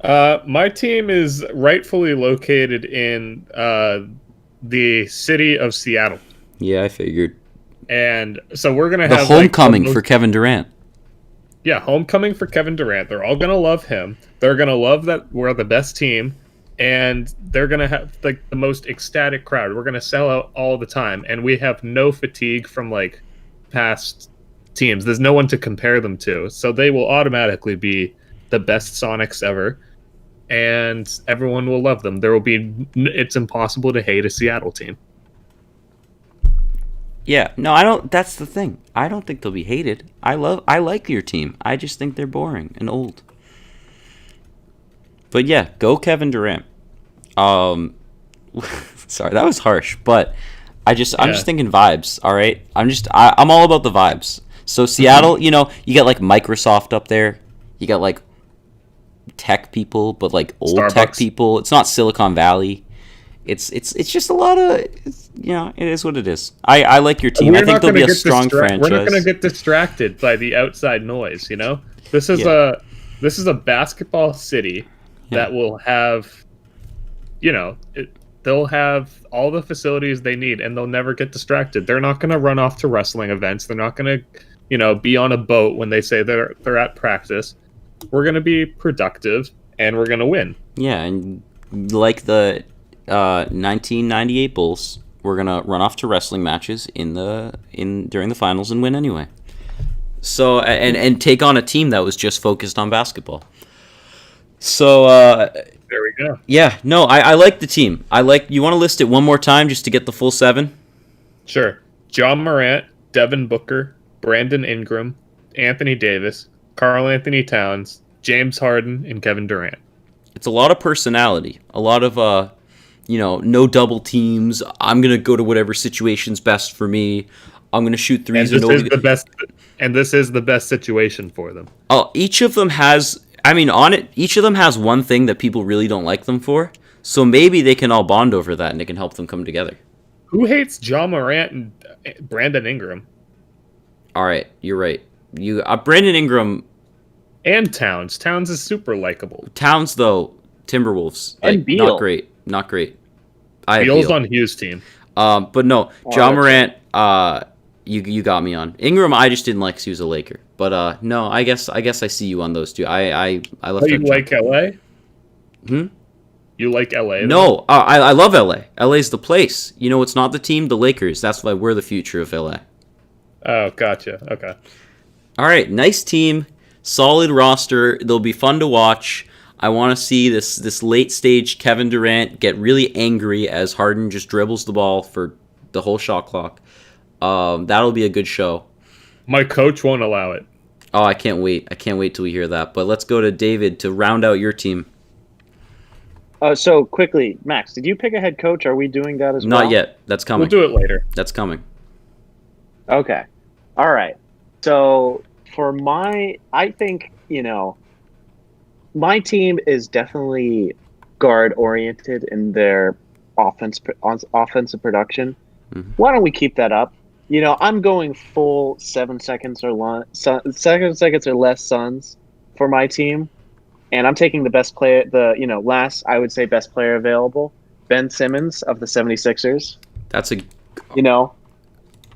My team is rightfully located in the city of Seattle. Yeah, I figured. And so we're going to the have homecoming for Kevin Durant. Yeah, homecoming for Kevin Durant. They're all going to love him. They're going to love that we're the best team, and they're going to have the most ecstatic crowd. We're going to sell out all the time, and we have no fatigue from past teams. There's no one to compare them to. So they will automatically be the best Sonics ever. And everyone will love them. It's impossible to hate a Seattle team. Yeah, no, I don't. That's the thing. I don't think they'll be hated. I like your team. I just think they're boring and old. But yeah, go Kevin Durant. Sorry, that was harsh, but I'm just thinking vibes. All right, I'm all about the vibes. So Seattle, you got Microsoft up there. You got tech people, but old Starbucks. Tech people. It's not Silicon Valley. It's just a lot of it is what it is. I like your team. I think they'll be a strong franchise. We're not going to get distracted by the outside noise. This is a basketball city that will have, they'll have all the facilities they need, and they'll never get distracted. They're not going to run off to wrestling events. They're not going to be on a boat when they say they're at practice. We're going to be productive, and we're going to win. Yeah, and like the 1998 Bulls, we're going to run off to wrestling matches during the finals and win anyway. So and take on a team that was just focused on basketball. So There we go. yeah, no, I like the team. I like. You want to list it one more time just to get the full 7? Sure. John Morant, Devin Booker, Brandon Ingram, Anthony Davis, Karl Anthony Towns, James Harden, and Kevin Durant. It's a lot of personality. A lot of no double teams. I'm gonna go to whatever situation's best for me. I'm gonna shoot And threes. this is the best. And this is the best situation for them. Oh, each of them has. I mean, on it, each of them has one thing that people really don't like them for. So maybe they can all bond over that, and it can help them come together. Who hates John Morant and Brandon Ingram All right, you're right. You Brandon Ingram, and Towns? Towns is super likable. Towns though, Timberwolves, And Beal. not great, not great. I have Beal's Beal. on Hugh's team. But no, Oh, John that's Morant. You got me on Ingram. I just didn't like 'cause he was a Laker. But no, I guess I see you on those two. I left. Oh, you out like LA? Hmm? You like LA? No, I love LA. LA's the place. You know, it's not the team, the Lakers. That's why we're the future of LA. Oh, gotcha. Okay. All right, nice team, solid roster. They'll be fun to watch. I want to see this late stage Kevin Durant get really angry as Harden just dribbles the ball for the whole shot clock. That'll be a good show. My coach won't allow it. Oh, I can't wait. I can't wait till we hear that. But let's go to David to round out your team. So quickly, Max, did you pick a head coach? Are we doing that as well? Not yet. That's coming. We'll do it later. That's coming. Okay. All right. So I think, my team is definitely guard oriented in their offensive production. Mhm. Why don't we keep that up? I'm going full 7 seconds or 7 seconds or less Suns for my team. And I'm taking the best player, I would say best player available, Ben Simmons of the 76ers. That's a. You know,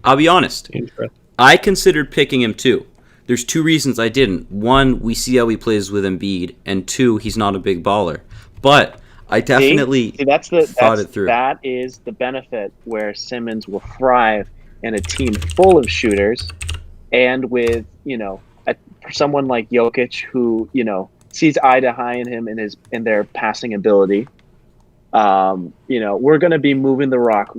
I'll be honest. Interesting. I considered picking him too. There's 2 reasons I didn't. 1, we see how he plays with Embiid, and 2, he's not a big baller. But I definitely thought it through. That is the benefit where Simmons will thrive in a team full of shooters, and with someone like Jokic who sees eye to eye in him in their passing ability. We're going to be moving the rock.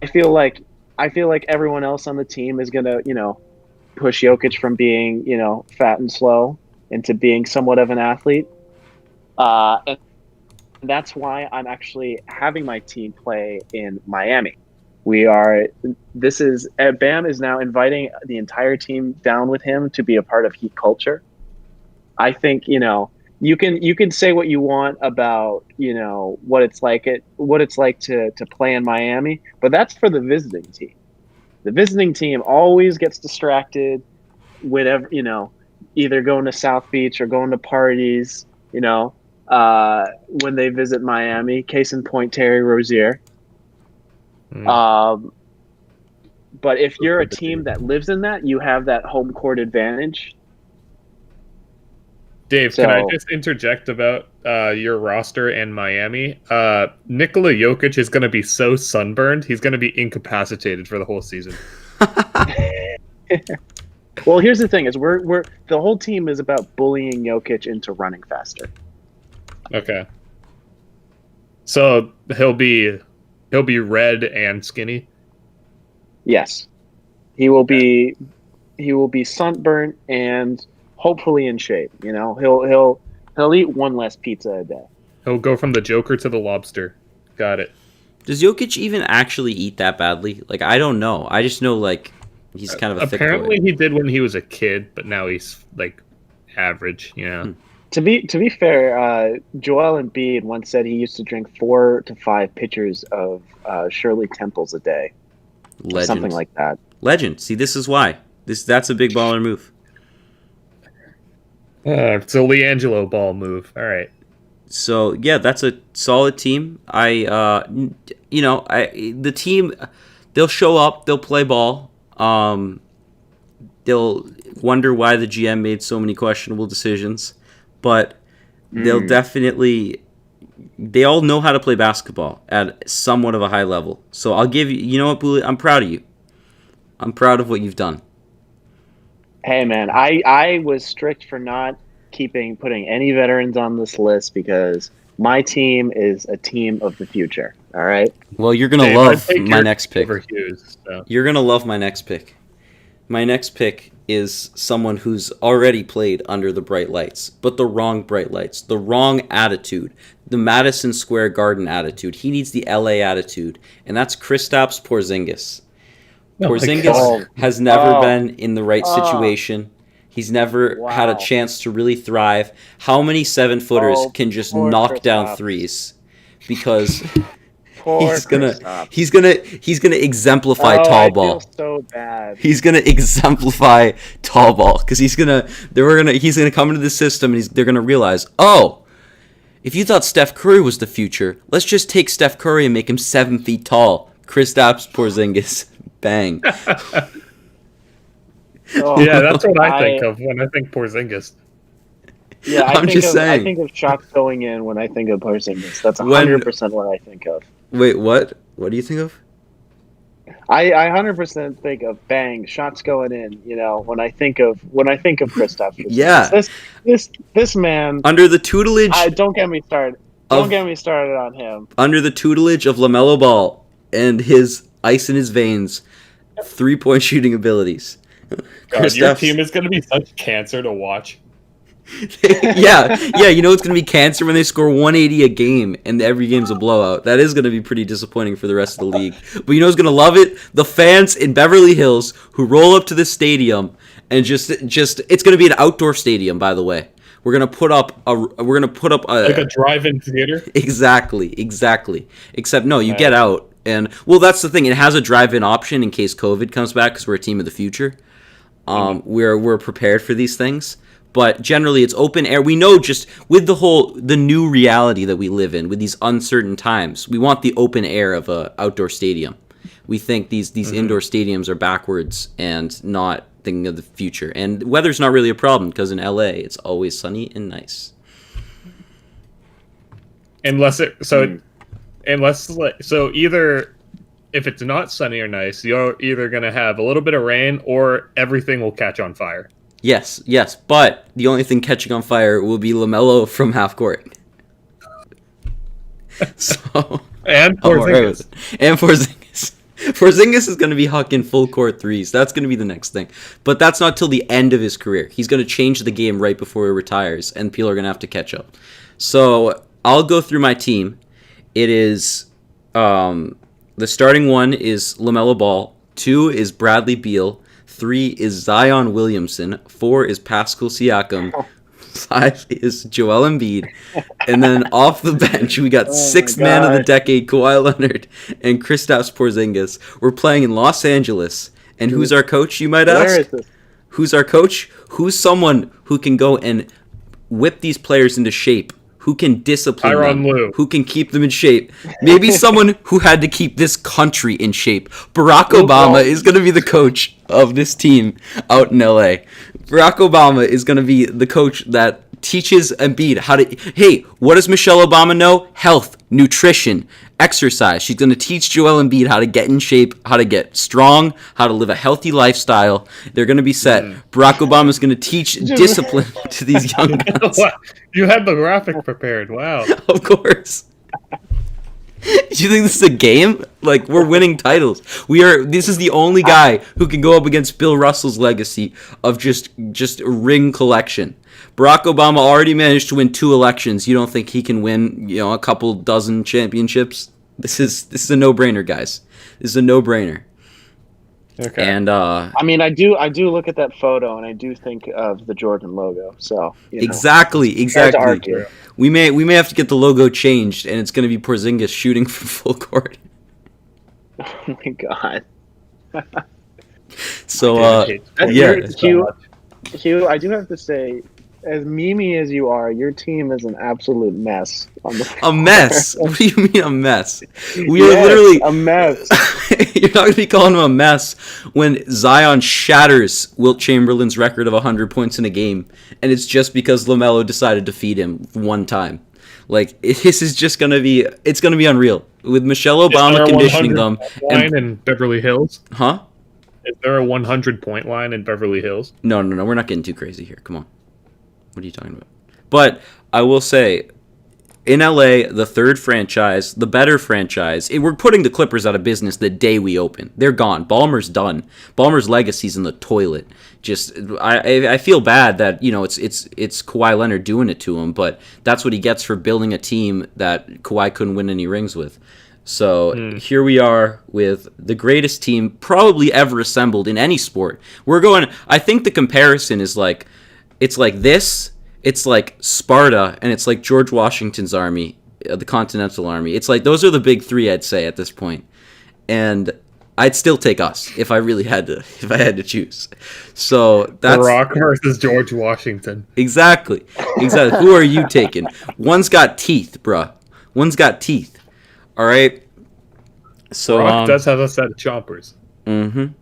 I feel like everyone else on the team is going to push Jokic from being fat and slow into being somewhat of an athlete. And that's why I'm actually having my team play in Miami. Bam is now inviting the entire team down with him to be a part of Heat culture. I think, you can say what you want about, what it's like to play in Miami, but that's for the visiting team. The visiting team always gets distracted whenever, either going to South Beach or going to parties, when they visit Miami. Case in point, Terry Rozier. But if you're a team that lives in that, you have that home court advantage. Dave, can I just interject about your roster and Miami? Nikola Jokic is going to be so sunburned, he's going to be incapacitated for the whole season. Well, here's the thing: is we're the whole team is about bullying Jokic into running faster. Okay. So he'll be red and skinny. Yes, he will be sunburnt and hopefully in shape. He'll eat one less pizza a day. He'll go from the Joker to the lobster. Got it. Does Jokic even actually eat that badly? Like, I don't know. I just know, like, he's kind of a thick boy. Apparently he did when he was a kid, but now he's, like, average, To be fair, Joel Embiid once said he used to drink 4 to 5 pitchers of Shirley Temples a day. Legend. Something like that. Legend. See, this is why. That's a big baller move. It's a LiAngelo ball move. All right. So yeah, that's a solid team. The team, they'll show up, they'll play ball. They'll wonder why the GM made so many questionable decisions, but they'll definitely. They all know how to play basketball at somewhat of a high level. So I'll give you. You know what, Booley? I'm proud of you. I'm proud of what you've done. Hey man, I was strict for not putting any veterans on this list because my team is a team of the future. All right. Well, you're gonna Dave, love I'd take my your next pick. over Hughes, so. You're gonna love my next pick. My next pick is someone who's already played under the bright lights, but the wrong bright lights, the wrong attitude, the Madison Square Garden attitude. He needs the LA attitude, and that's Kristaps Porzingis. Oh my Porzingis God. has never Oh. been in the right situation. He's never had a Wow. chance to really thrive. How many 7-footers Oh, can just poor knock down Kristaps. threes? Because Poor he's gonna Kristaps. he's gonna exemplify Oh, tall I ball. feel so bad. He's gonna exemplify tall ball because he's gonna come into the system and they're gonna realize, oh, if you thought Steph Curry was the future, let's just take Steph Curry and make him 7 feet tall. Kristaps Porzingis, bang. Oh, Yeah, that's what I think of when I think Porzingis. Yeah, I'm just saying. I think of shots going in when I think of Porzingis. That's When- 100% what I think of. Wait, what? What do you think of? I 100% think of bang shots going in. You know, when I think of Kristaps. Porzingis. Yeah. This man. Under the tutelage Don't get me started. Don't get me started on him. under the tutelage of LaMelo Ball and his ice in his veins, 3-point shooting abilities. God, your Kristaps- team is going to be such cancer to watch. yeah, you know it's going to be cancer when they score 180 a game and every game's a blowout. That is going to be pretty disappointing for the rest of the league. But you know who's going to love it? The fans in Beverly Hills who roll up to the stadium and just it's going to be an outdoor stadium, by the way. We're going to put up a Like a drive-in theater. Exactly. Except no, you get out and well, that's the thing. It has a drive-in option in case COVID comes back because we're a team of the future. We're prepared for these things. But generally, it's open air. We know just with the new reality that we live in, with these uncertain times, we want the open air of a outdoor stadium. We think these indoor stadiums are backwards and not thinking of the future. And weather's not really a problem because in LA, it's always sunny and nice. Unless either if it's not sunny or nice, you're either going to have a little bit of rain or everything will catch on fire. Yes, but the only thing catching on fire will be LaMelo from half court. So And I'm all right with Porzingis. it. And Porzingis. Porzingis is going to be hucking full court threes. That's going to be the next thing. But that's not till the end of his career. He's going to change the game right before he retires, and people are going to have to catch up. So I'll go through my team. It is the starting one is LaMelo Ball. 2 is Bradley Beal. 3 is Zion Williamson. 4 is Pascal Siakam. 5 is Joel Embiid. And then off the bench, we got sixth man of the decade, Kawhi Leonard, and Kristaps Porzingis. We're playing in Los Angeles. And who's our coach, you might Where ask? is this? Who's our coach? Who's someone who can go and whip these players into shape? Who can discipline Tyronn them? Lue. Who can keep them in shape? Maybe someone who had to keep this country in shape. Barack Obama is going to be the coach of this team out in LA. Barack Obama is going to be the coach that teaches Embiid how to... Hey, what does Michelle Obama know? Health, nutrition, exercise. She's going to teach Joel Embiid how to get in shape, how to get strong, how to live a healthy lifestyle. They're going to be set. Barack Obama is going to teach discipline to these young guys. You had the graphic prepared. Wow. Of course. Do you think this is a game? Like, we're winning titles. This is the only guy who can go up against Bill Russell's legacy of just ring collection. Barack Obama already managed to win 2 elections. You don't think he can win, a couple dozen championships? This is a no-brainer, guys. This is a no-brainer. Okay. And I mean, I do look at that photo and I do think of the Jordan logo. So exactly. hard to argue. We may have to get the logo changed, and it's going to be Porzingis shooting from full court. Oh my god. So Hugh, I do have to say, as memey as you are, your team is an absolute mess. A mess? What do you mean a mess? We are Yes, literally a mess. You're not going to be calling him a mess when Zion shatters Wilt Chamberlain's record of 100 points in a game, and it's just because LaMelo decided to feed him one time. Like, this is just going to be... It's going to be unreal. With Michelle Obama conditioning them... Line in Beverly Hills? Huh? Is there a 100-point line in Beverly Hills? No. We're not getting too crazy here. Come on. What are you talking about? But I will say, in LA, the third franchise, the better franchise, we're putting the Clippers out of business the day we open. They're gone. Ballmer's done. Ballmer's legacy's in the toilet. Just, I feel bad that, it's Kawhi Leonard doing it to him, but that's what he gets for building a team that Kawhi couldn't win any rings with. So here we are with the greatest team probably ever assembled in any sport. I think the comparison is like, it's like this. It's like Sparta, and it's like George Washington's army, the Continental Army. It's like those are the big three, I'd say, at this point. And I'd still take us if I had to choose. So that's Barack versus George Washington. Exactly. Who are you taking? One's got teeth, bruh. One's got teeth. All right. So Barack does have a set of chompers. Mm-hmm.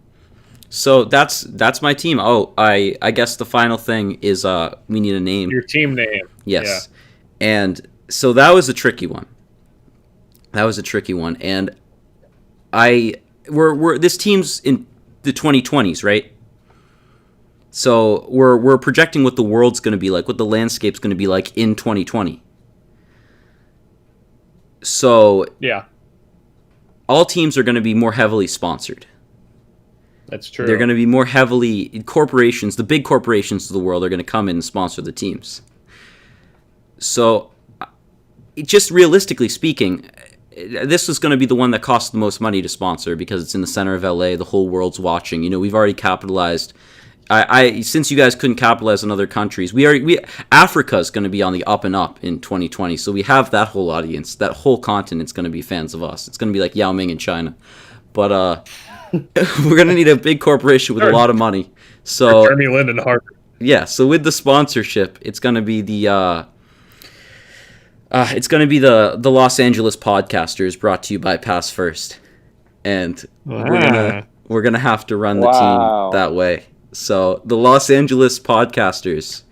So that's my team. Oh, I guess the final thing is we need a name. Your team name. Yes. Yeah. And so that was a tricky one. And we're this team's in the 2020s, right? So we're projecting what the world's going to be like, what the landscape's going to be like in 2020. So yeah, all teams are going to be more heavily sponsored. That's true. They're going to be more heavily corporations. The big corporations of the world are going to come in and sponsor the teams. So, just realistically speaking, this is going to be the one that costs the most money to sponsor because it's in the center of LA. The whole world's watching. We've already capitalized. Since you guys couldn't capitalize on other countries, Africa is going to be on the up and up in 2020. So we have that whole audience, that whole continent's going to be fans of us. It's going to be like Yao Ming in China, but we're going to need a big corporation with a lot of money. So Jeremy Lin and Harvard. Yeah. So with the sponsorship, it's going to be the Los Angeles Podcasters, brought to you by Pass First, and we're gonna have to run the team that way. So the Los Angeles Podcasters,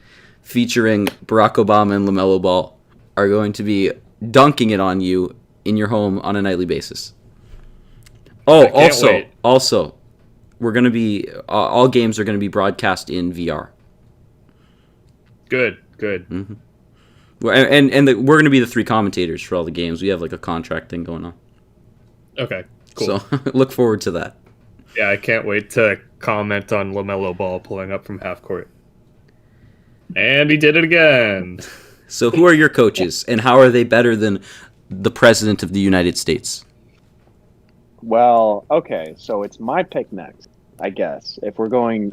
featuring Barack Obama and LaMelo Ball, are going to be dunking it on you in your home on a nightly basis. Oh, also, we're gonna be all games are gonna be broadcast in VR. Good. Mm-hmm. And we're gonna be the three commentators for all the games. We have like a contract thing going on. Okay, cool. So look forward to that. Yeah, I can't wait to comment on LaMelo Ball pulling up from half court. And he did it again. So who are your coaches, and how are they better than the President of the United States? Well, okay, so it's my pick next, I guess. If we're going,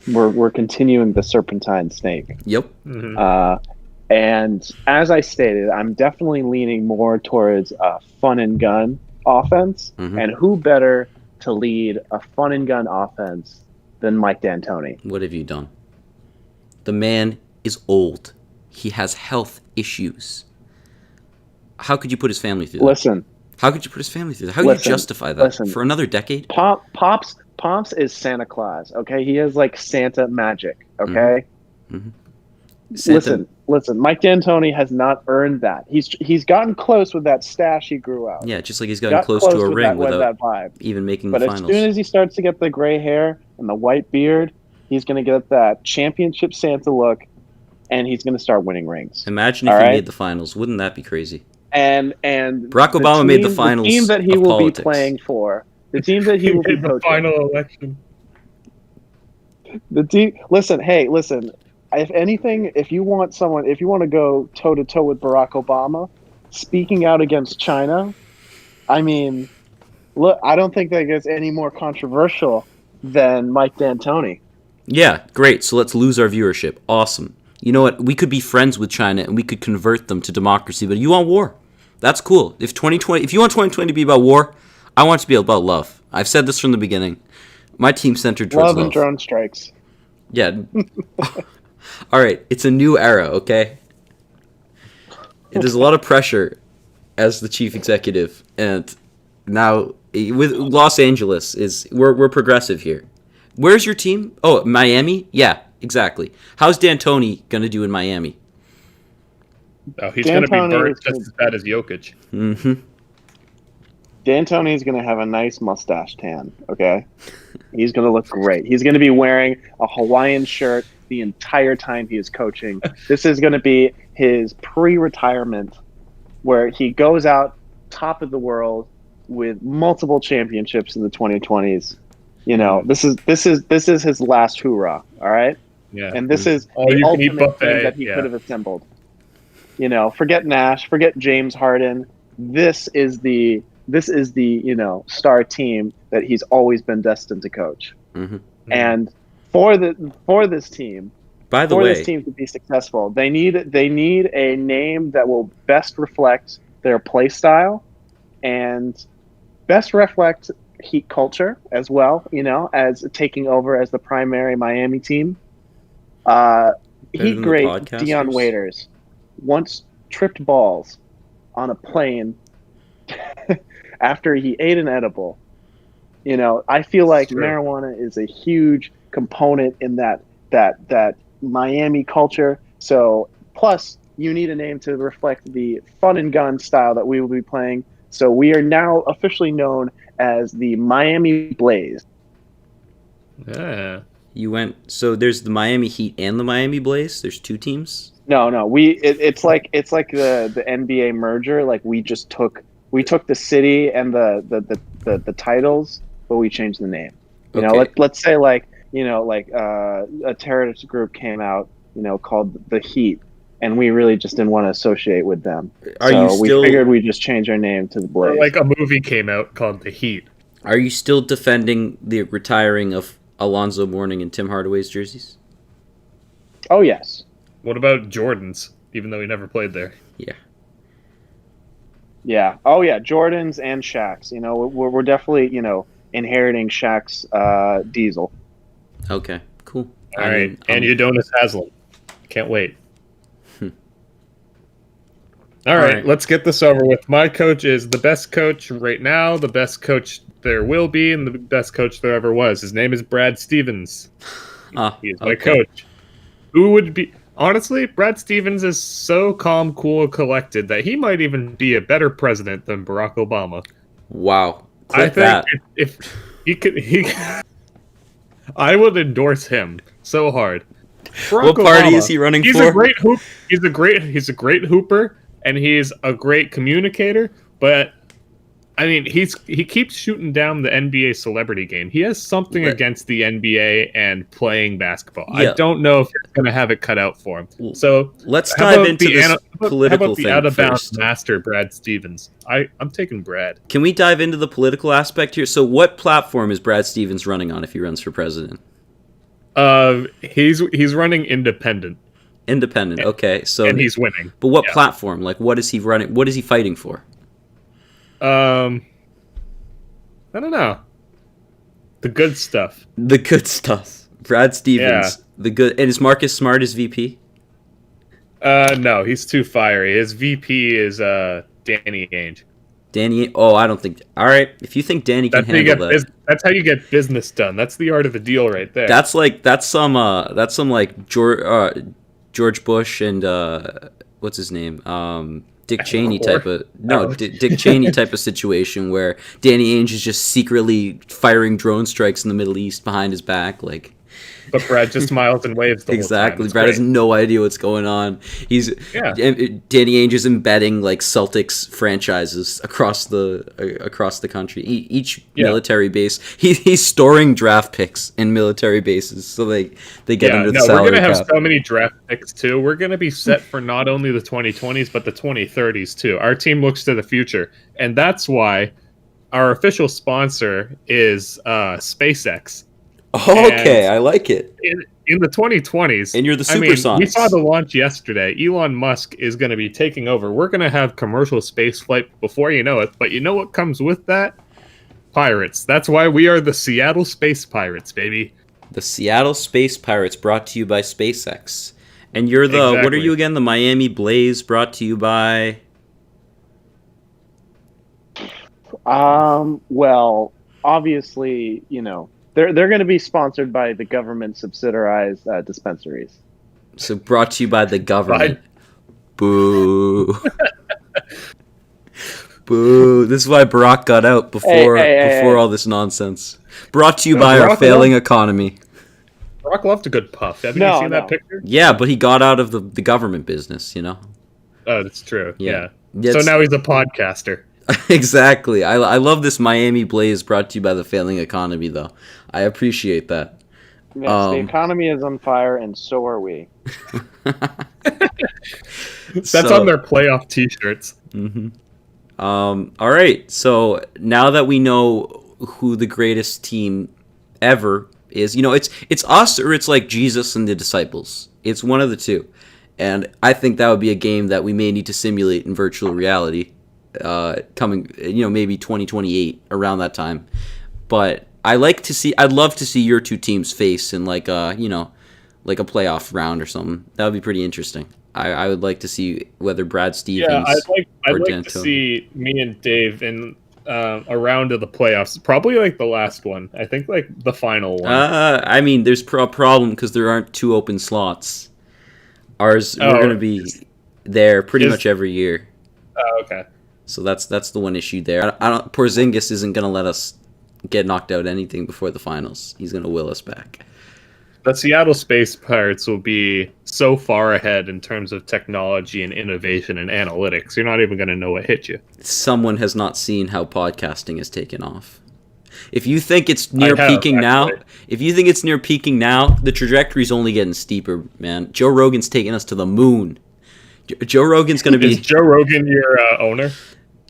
we're continuing the serpentine snake. Yep. Mm-hmm. And as I stated, I'm definitely leaning more towards a fun and gun offense. Mm-hmm. And who better to lead a fun and gun offense than Mike D'Antoni? What have you done? The man is old. He has health issues. How could you put his family through that? Listen. How could you put his family through that? How could you justify that for another decade? Pops is Santa Claus, okay? He has like Santa magic, okay? Mm-hmm. Listen. Mike D'Antoni has not earned that. He's gotten close with that stash he grew out. Yeah, just like he's gotten close to a ring without that vibe. Even making the finals. But as soon as he starts to get the gray hair and the white beard, he's going to get that championship Santa look, and he's going to start winning rings. Imagine if he made the finals. Wouldn't that be crazy? And Barack Obama made the finals. The team that he will politics. Be playing for, the team that he will be coaching. The final election. The team. Listen. If anything, if you want to go toe to toe with Barack Obama, speaking out against China, I mean, look, I don't think that gets any more controversial than Mike D'Antoni. Yeah, great. So let's lose our viewership. Awesome. You know what? We could be friends with China and we could convert them to democracy. But you want war? That's cool. If you want 2020 to be about war, I want it to be about love. I've said this from the beginning. My team's centered towards love. Love and drone strikes. Yeah. All right. It's a new era, okay? There's a lot of pressure as the chief executive. And now with Los Angeles, we're progressive here. Where's your team? Oh, Miami? Yeah, exactly. How's D'Antoni going to do in Miami? Oh, he's going to be burnt just as bad as Jokic. Mm-hmm. D'Antoni's going to have a nice mustache tan, okay? He's going to look great. He's going to be wearing a Hawaiian shirt. the entire time he is coaching. This is going to be his pre-retirement, where he goes out top of the world with multiple championships in the 2020s. You know, this is his last hoorah. All right. Yeah. And this is all the you can eat ultimate buffet. thing that he could have assembled. You know, forget Nash, forget James Harden. This is the star team that he's always been destined to coach. Mm-hmm. And for this team, By the for way, this team to be successful, they need a name that will best reflect their play style and best reflect Heat culture as well, you know, as taking over as the primary Miami team. Heat than the great podcasters? Dion Waiters once tripped balls on a plane after he ate an edible. You know, I feel like marijuana is a huge component in that Miami culture. So plus you need a name to reflect the fun and gun style that we will be playing. So we are now officially known as the Miami Blaze. Yeah. So there's the Miami Heat and the Miami Blaze. There's two teams. No, it's like the NBA merger. Like we took the city and the titles, but we changed the name. You know, let's say a terrorist group came out, you know, called the Heat, and we really just didn't want to associate with them. We figured we'd just change our name to the Blaze. Or like a movie came out called The Heat. Are you still defending the retiring of Alonzo Mourning and Tim Hardaway's jerseys? Oh yes. What about Jordan's? Even though he never played there. Yeah. Yeah. Oh yeah, Jordan's and Shaq's. You know, we're definitely, you know, inheriting Shaq's diesel. Okay. Cool. All right. And Udonis Haslem. Can't wait. All right, let's get this over with. My coach is the best coach right now, the best coach there will be, and the best coach there ever was. His name is Brad Stevens. He is my coach. Who would be... Honestly, Brad Stevens is so calm, cool, and collected that he might even be a better president than Barack Obama. Wow. I think if he could... I would endorse him so hard. What party is he running for? He's a great hooper. And he's a great communicator, but I mean, he keeps shooting down the NBA celebrity game. He has something against the NBA and playing basketball. Yeah. I don't know if he's going to have it cut out for him. So let's dive into this political thing out of bounds first. Master Brad Stevens. I'm taking Brad. Can we dive into the political aspect here? So, what platform is Brad Stevens running on if he runs for president? He's running independent. Independent, okay. So and he's winning. But what platform? Like, what is he running? What is he fighting for? I don't know. The good stuff. The good stuff. Brad Stevens. The good. And is Marcus Smart his VP? No, he's too fiery. His VP is Danny Ainge. I don't think. All right, if you think Danny can handle that, that's how you get business done. That's the art of the deal, right there. That's some like George Bush and what's his name? Dick Cheney type of Dick Cheney type of situation where Danny Ainge is just secretly firing drone strikes in the Middle East behind his back, like. But Brad just smiles and waves the exactly. whole time. Brad has no idea what's going on. Danny Ainge is embedding like Celtics franchises across the country. Each military base, he's storing draft picks in military bases so they get under the salary cap. We're gonna have so many draft picks too. We're gonna be set for not only the 2020s but the 2030s too. Our team looks to the future, and that's why our official sponsor is SpaceX. Okay, I like it. In the 2020s, and you're the Supersonics. We saw the launch yesterday. Elon Musk is going to be taking over. We're going to have commercial space flight before you know it. But you know what comes with that? Pirates. That's why we are the Seattle Space Pirates, baby. The Seattle Space Pirates, brought to you by SpaceX. And you're the what are you again? The Miami Blaze, brought to you by. Well, obviously, you know. They're going to be sponsored by the government subsidized dispensaries. So brought to you by the government. Boo. Boo. This is why Barack got out before all this nonsense. Brought to you by our failing economy. Brock loved a good puff. Haven't No, you seen no. that picture? Yeah, but he got out of the government business, you know? Oh, that's true. Yeah. Yeah. So now he's a podcaster. Exactly. I love this Miami Blaze brought to you by the failing economy, though. I appreciate that. Yes, the economy is on fire, and so are we. That's on their playoff T-shirts. Mm-hmm. All right. So now that we know who the greatest team ever is, it's us or it's like Jesus and the disciples. It's one of the two, and I think that would be a game that we may need to simulate in virtual reality, coming, maybe 2028 around that time. But I'd love to see your two teams face in like a playoff round or something. That would be pretty interesting. I would like to see whether Brad Stevens. Yeah, I'd like D'Antoni. to see me and Dave in a round of the playoffs. Probably like the last one. I think like the final one. I mean, there's a problem because there aren't two open slots. We're going to be there pretty much every year. Oh, okay. So that's the one issue there. Porzingis isn't going to let us get knocked out anything before the finals. He's going to will us back. The Seattle Space Pirates will be so far ahead in terms of technology and innovation and analytics. You're not even going to know what hit you. Someone has not seen how podcasting has taken off. If you think it's near peaking now, the trajectory's only getting steeper, man. Joe Rogan's taking us to the moon. Joe Rogan's going to be... Is Joe Rogan your owner?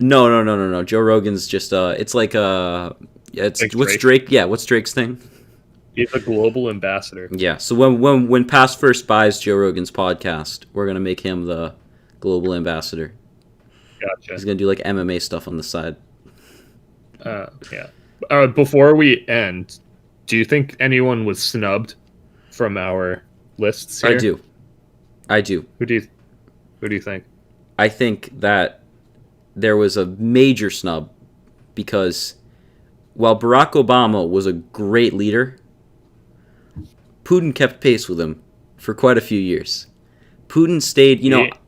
No. Joe Rogan's just it's like it's what's Drake? Yeah, what's Drake's thing? He's a global ambassador. Yeah. So when Pass First buys Joe Rogan's podcast, we're gonna make him the global ambassador. Gotcha. He's gonna do like MMA stuff on the side. Yeah. Before we end, do you think anyone was snubbed from our lists here? I do. Who do you think? I think that there was a major snub because while Barack Obama was a great leader, Putin kept pace with him for quite a few years. Putin stayed,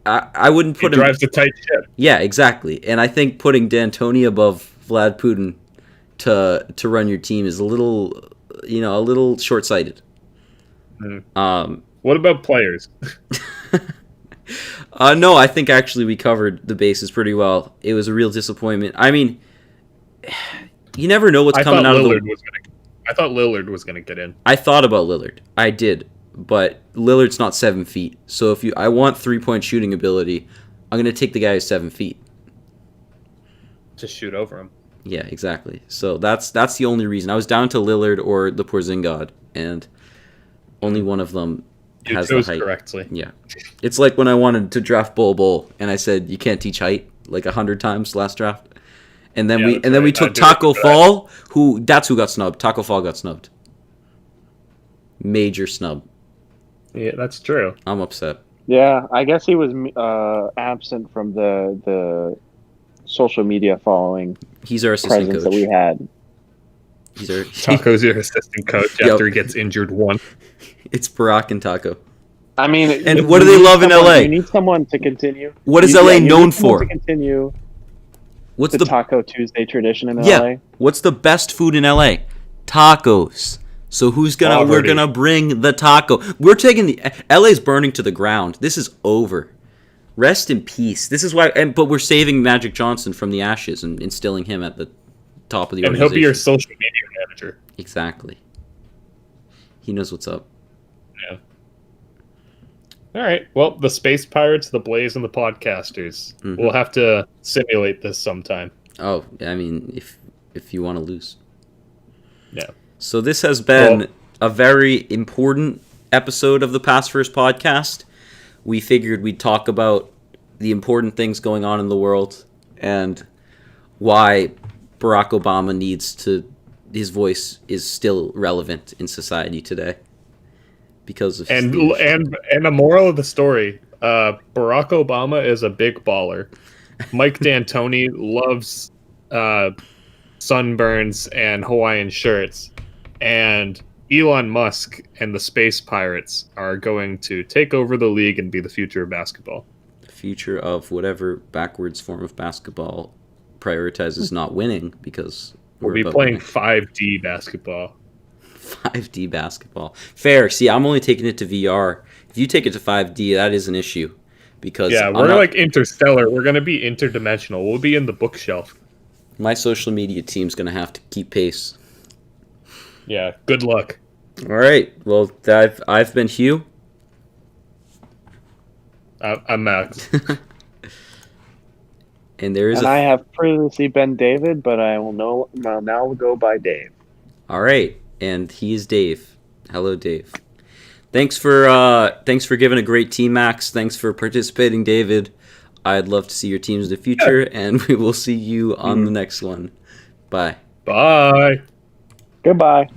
I wouldn't put him... He drives a tight ship. Yeah, exactly. And I think putting D'Antoni above Vlad Putin to run your team is a little short-sighted. What about players? No, I think actually we covered the bases pretty well. It was a real disappointment. I mean, you never know what's coming out of the... I thought Lillard was going to get in. I thought about Lillard. I did. But Lillard's not 7 feet. So I want 3-point shooting ability, I'm going to take the guy who's 7 feet. Just shoot over him. Yeah, exactly. So that's the only reason. I was down to Lillard or the Porzingis, and only one of them has the height. Correctly. Yeah. It's like when I wanted to draft Bol, and I said, you can't teach height like 100 times last draft. And then we took Taco Fall, that's who got snubbed. Taco Fall got snubbed. Major snub. Yeah, that's true. I'm upset. Yeah, I guess he was absent from the social media following. He's our assistant coach that we had. Taco's your assistant coach after he gets injured once. It's Barack and Taco. I mean, and what do they love in LA? You need someone to continue. What is LA known for? To continue. What's the Taco Tuesday tradition in LA? Yeah. What's the best food in LA? Tacos. So we're gonna bring the taco. We're taking LA's burning to the ground. This is over. Rest in peace. This is why but we're saving Magic Johnson from the ashes and instilling him at the top of the organization. And he'll be your social media manager. Exactly. He knows what's up. Yeah. All right. Well, the Space Pirates, the Blaze, and the Podcasters. Mm-hmm. We'll have to simulate this sometime. Oh, I mean, if you want to lose. Yeah. So this has been a very important episode of the Pass First podcast. We figured we'd talk about the important things going on in the world and why Barack Obama his voice is still relevant in society today. Because of and a moral of the story, Barack Obama is a big baller. Mike D'Antoni loves sunburns and Hawaiian shirts, and Elon Musk and the Space Pirates are going to take over the league and be the future of basketball. The future of whatever backwards form of basketball prioritizes not winning, because we'll be playing 5D basketball. 5D basketball. Fair. See, I'm only taking it to VR. If you take it to 5D, that is an issue. Because Yeah, we're like interstellar. We're going to be interdimensional. We'll be in the bookshelf. my social media team's going to have to keep pace. Yeah, good luck. All right. Well, I've been Hugh. I'm Max. And there is I have previously been David, but I will now go by Dave. All right, and he's Dave. Hello, Dave. Thanks for giving a great team, Max. Thanks for participating, David. I'd love to see your teams in the future, and we will see you on the next one. Bye. Bye. Goodbye.